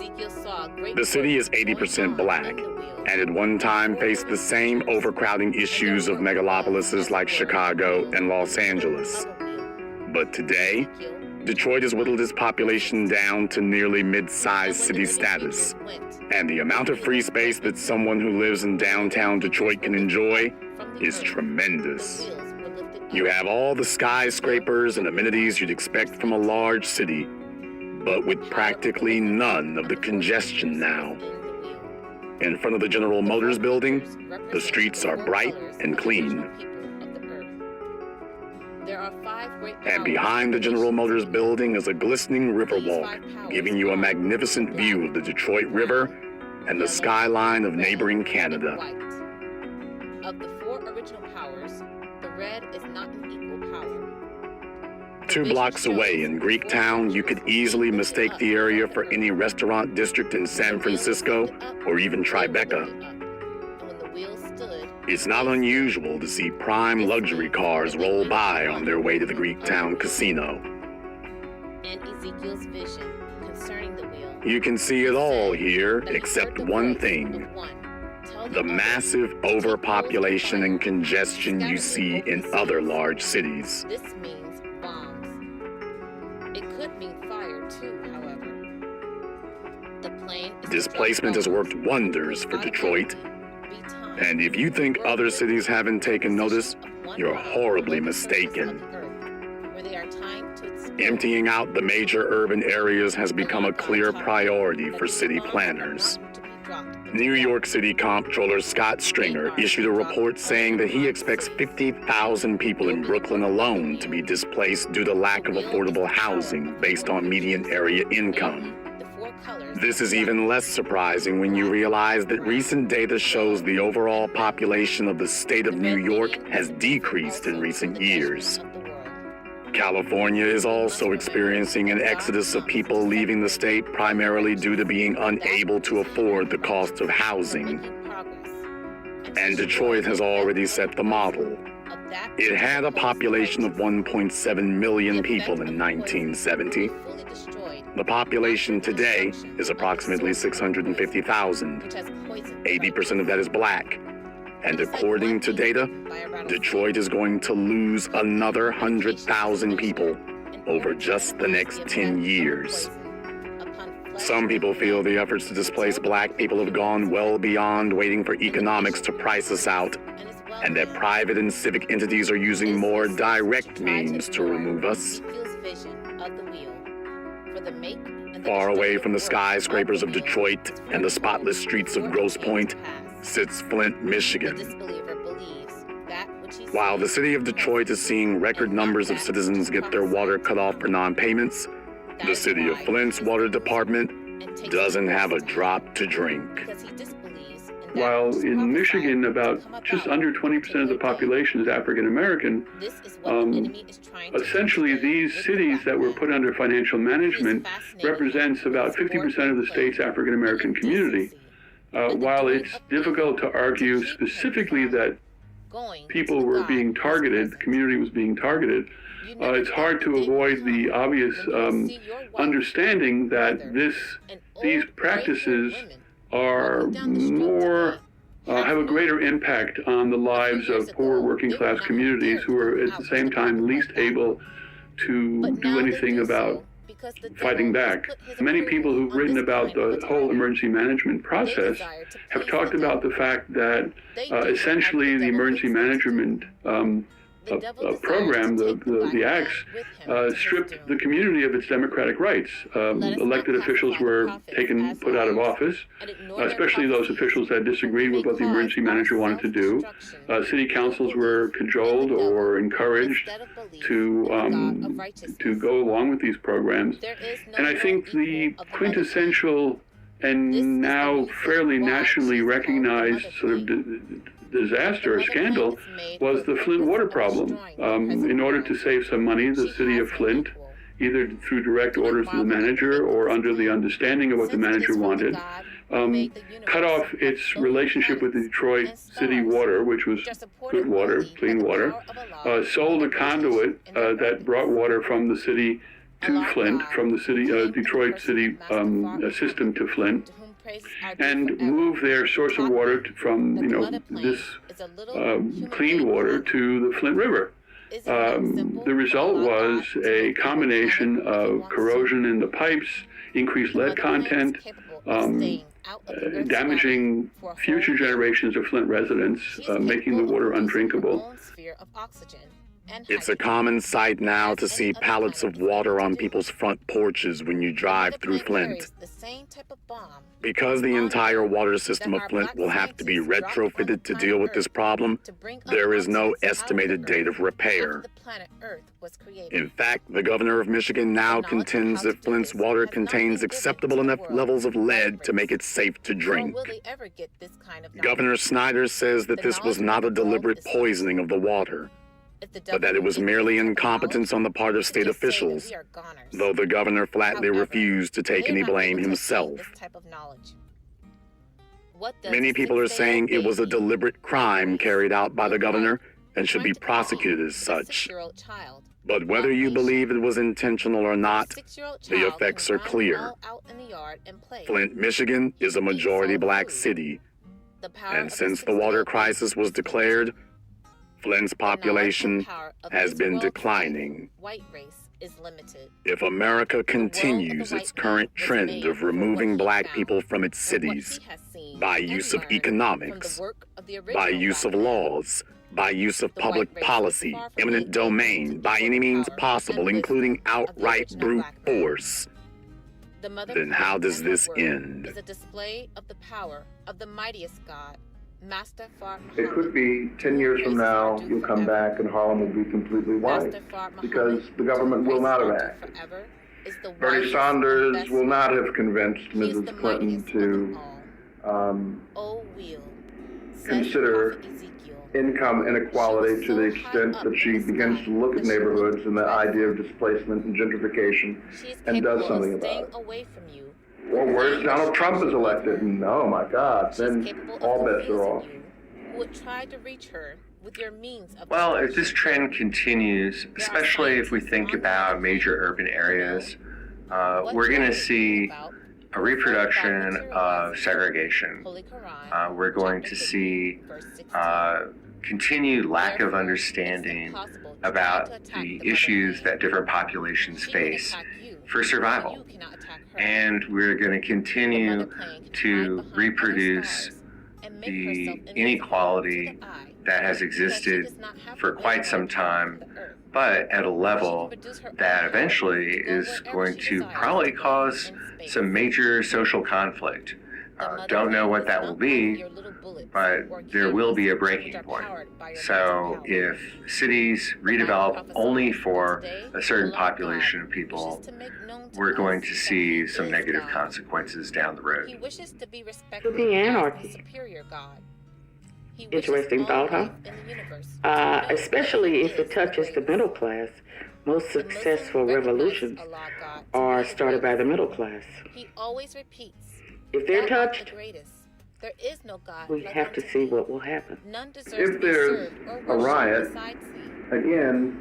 The city is 80% Black, and at one time faced the same overcrowding issues of megalopolises like Chicago and Los Angeles. But today, Detroit has whittled its population down to nearly mid-sized city status, and the amount of free space that someone who lives in downtown Detroit can enjoy is tremendous. You have all the skyscrapers and amenities you'd expect from a large city, but with practically none of the congestion now. In front of the General Motors building, the streets are bright and clean. And behind the General Motors building is a glistening riverwalk, giving you a magnificent view of the Detroit River and the skyline of neighboring Canada. Of the four original powers, the red is not an equal power. 2 blocks away in Greektown, you could easily mistake the area for any restaurant district in San Francisco or even Tribeca. It's not unusual to see prime luxury cars roll by on their way to the Greektown casino. And Ezekiel's vision concerning the wheel. You can see it all here except one thing: the massive overpopulation and congestion you see in other large cities. This means bombs. It could mean fire too, however. The plane is Displacement has worked wonders for Detroit. And if you think other cities haven't taken notice, you're horribly mistaken. Emptying out the major urban areas has become a clear priority for city planners. New York City Comptroller Scott Stringer issued a report saying that he expects 50,000 people in Brooklyn alone to be displaced due to lack of affordable housing based on median area income. This is even less surprising when you realize that recent data shows the overall population of the state of New York has decreased in recent years. California is also experiencing an exodus of people leaving the state primarily due to being unable to afford the cost of housing. And Detroit has already set the model. It had a population of 1.7 million people in 1970. The population today is approximately 650,000. 80% of that is black. And according to data, Detroit is going to lose another 100,000 people over just the next 10 years. Some people feel the efforts to displace black people have gone well beyond waiting for economics to price us out, and that private and civic entities are using more direct means to remove us. Far away from the skyscrapers of Detroit and the spotless streets of Grosse Pointe sits Flint, Michigan. While the city of Detroit is seeing record numbers of citizens get their water cut off for non-payments, the city of Flint's water department doesn't have a drop to drink. While in Michigan, about just under 20% of the population is African American, essentially these cities that were put under financial management represents about 50% of the state's African American community. While it's difficult to argue specifically that people were being targeted, the community was being targeted, it's hard to avoid the obvious understanding that these practices are more, have a greater impact on the lives of poor working class communities who are at the same time least able to do anything about fighting back. Many people who've written about the whole emergency management process have talked about the fact that essentially the emergency management program, the acts, stripped the community of its democratic rights. Elected officials were put out of office, especially those officials that disagreed with what the emergency manager wanted to do. City councils were cajoled or encouraged to go along with these programs. And I think the quintessential and now fairly nationally recognized sort of disaster or scandal was the Flint water problem. In order to save some money, the city of Flint, either through direct orders to the manager or under the understanding of what the manager wanted, cut off its relationship with the Detroit City Water, which was good water, clean water, sold a conduit that brought water from the city to Flint, from the city Detroit City system to Flint, and move their source of water from this clean water to the Flint River. The result was a combination of corrosion in the pipes, increased lead content, damaging future generations of Flint residents, making the water undrinkable. It's a common sight now to see pallets of water on people's front porches when you drive through Flint. Because the entire water system of Flint will have to be retrofitted to deal with this problem, there is no estimated date of repair. In fact, the governor of Michigan now contends that Flint's water contains acceptable enough levels of lead to make it safe to drink. Governor Snyder says that this was not a deliberate poisoning of the water, but that it was merely incompetence on the part of state officials, though the governor flatly refused to take any blame himself. Many people are saying it was a deliberate crime carried out by the governor and should be prosecuted as such. But whether you believe it was intentional or not, the effects are clear. Flint, Michigan is a majority black city, and since the water crisis was declared, Flint's population has been declining. If America continues its current trend of removing black people from its cities by use of economics, by use of laws, by use of public policy, eminent domain, by any means possible, including outright brute force, The mother then how does and her this word end? is a display of the power of the mightiest God, Master Fard It could be 10 years from now, you'll come back and Harlem will be completely white because the government will not have acted. Bernie Sanders will not have convinced Mrs. Clinton to consider income inequality to the extent that she begins to look at neighborhoods and the idea of displacement and gentrification and does something about it. Well, where's Donald Trump is elected? And oh my God, then all bets are off. Well, if this trend continues, especially if we think about major urban areas, we're going to see a reproduction of segregation. We're going to see continued lack of understanding about the issues that different populations face for survival. And we're going to continue to reproduce the inequality that has existed for quite some time, but at a level that eventually is going to probably cause some major social conflict. Don't know what that will be, but there will be a breaking point. So if cities redevelop only for a certain population of people, we're going to see some negative consequences down the road. Could be anarchy. Interesting thought, huh? Especially if it touches the middle class. Most successful revolutions are started by the middle class. If they're touched, we have to see what will happen. If there's a riot, again,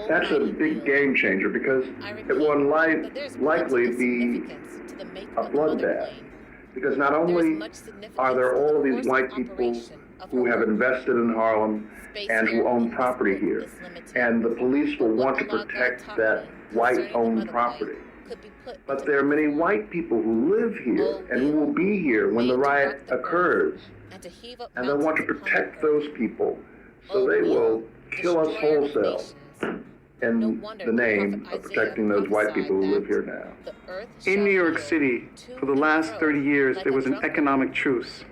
that's a big game changer because it will likely be a bloodbath. Because not only are there all of these white people who have invested in Harlem and who own property here, and the police will want to protect that white-owned property. But there are many white people who live here and who will be here when the riot occurs, and they'll want to protect those people, so they will kill us wholesale in the name of protecting those white people who live here now. In New York City, for the last 30 years, there was an economic truce.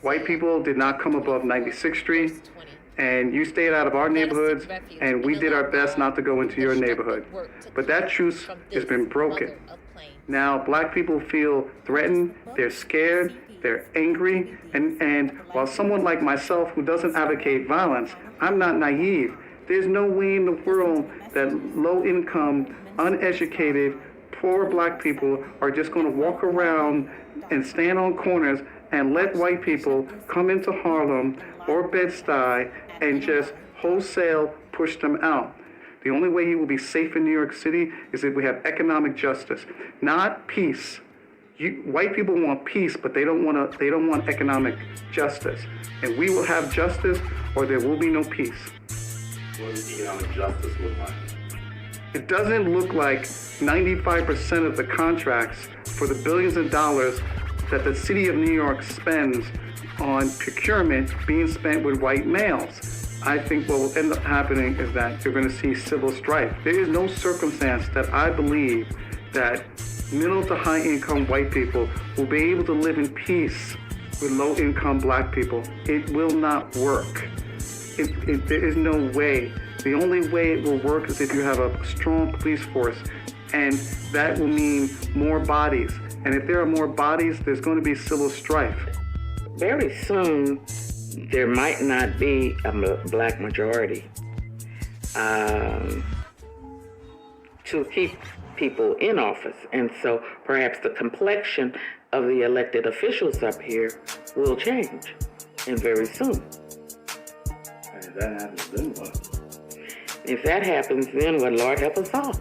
White people did not come above 96th Street, and you stayed out of our neighborhoods, and we did our best not to go into your neighborhood. But that truce has been broken. Now, black people feel threatened, they're scared, they're angry, and while someone like myself who doesn't advocate violence, I'm not naive. There's no way in the world that low-income, uneducated, poor black people are just going to walk around and stand on corners and let white people come into Harlem or Bed-Stuy and just wholesale push them out. The only way you will be safe in New York City is if we have economic justice, not peace. White people want peace, but they don't want economic justice. And we will have justice, or there will be no peace. What does economic justice look like? It doesn't look like 95% of the contracts for the billions of dollars that the city of New York spends on procurement being spent with white males. I think what will end up happening is that you're going to see civil strife. There is no circumstance that I believe that middle to high income white people will be able to live in peace with low income black people. It will not work. There is no way. The only way it will work is if you have a strong police force, and that will mean more bodies. And if there are more bodies, there's going to be civil strife. Very soon, there might not be a black majority to keep people in office. And so perhaps the complexion of the elected officials up here will change, and very soon. And if that happens, then what? If that happens, then what? Lord help us all.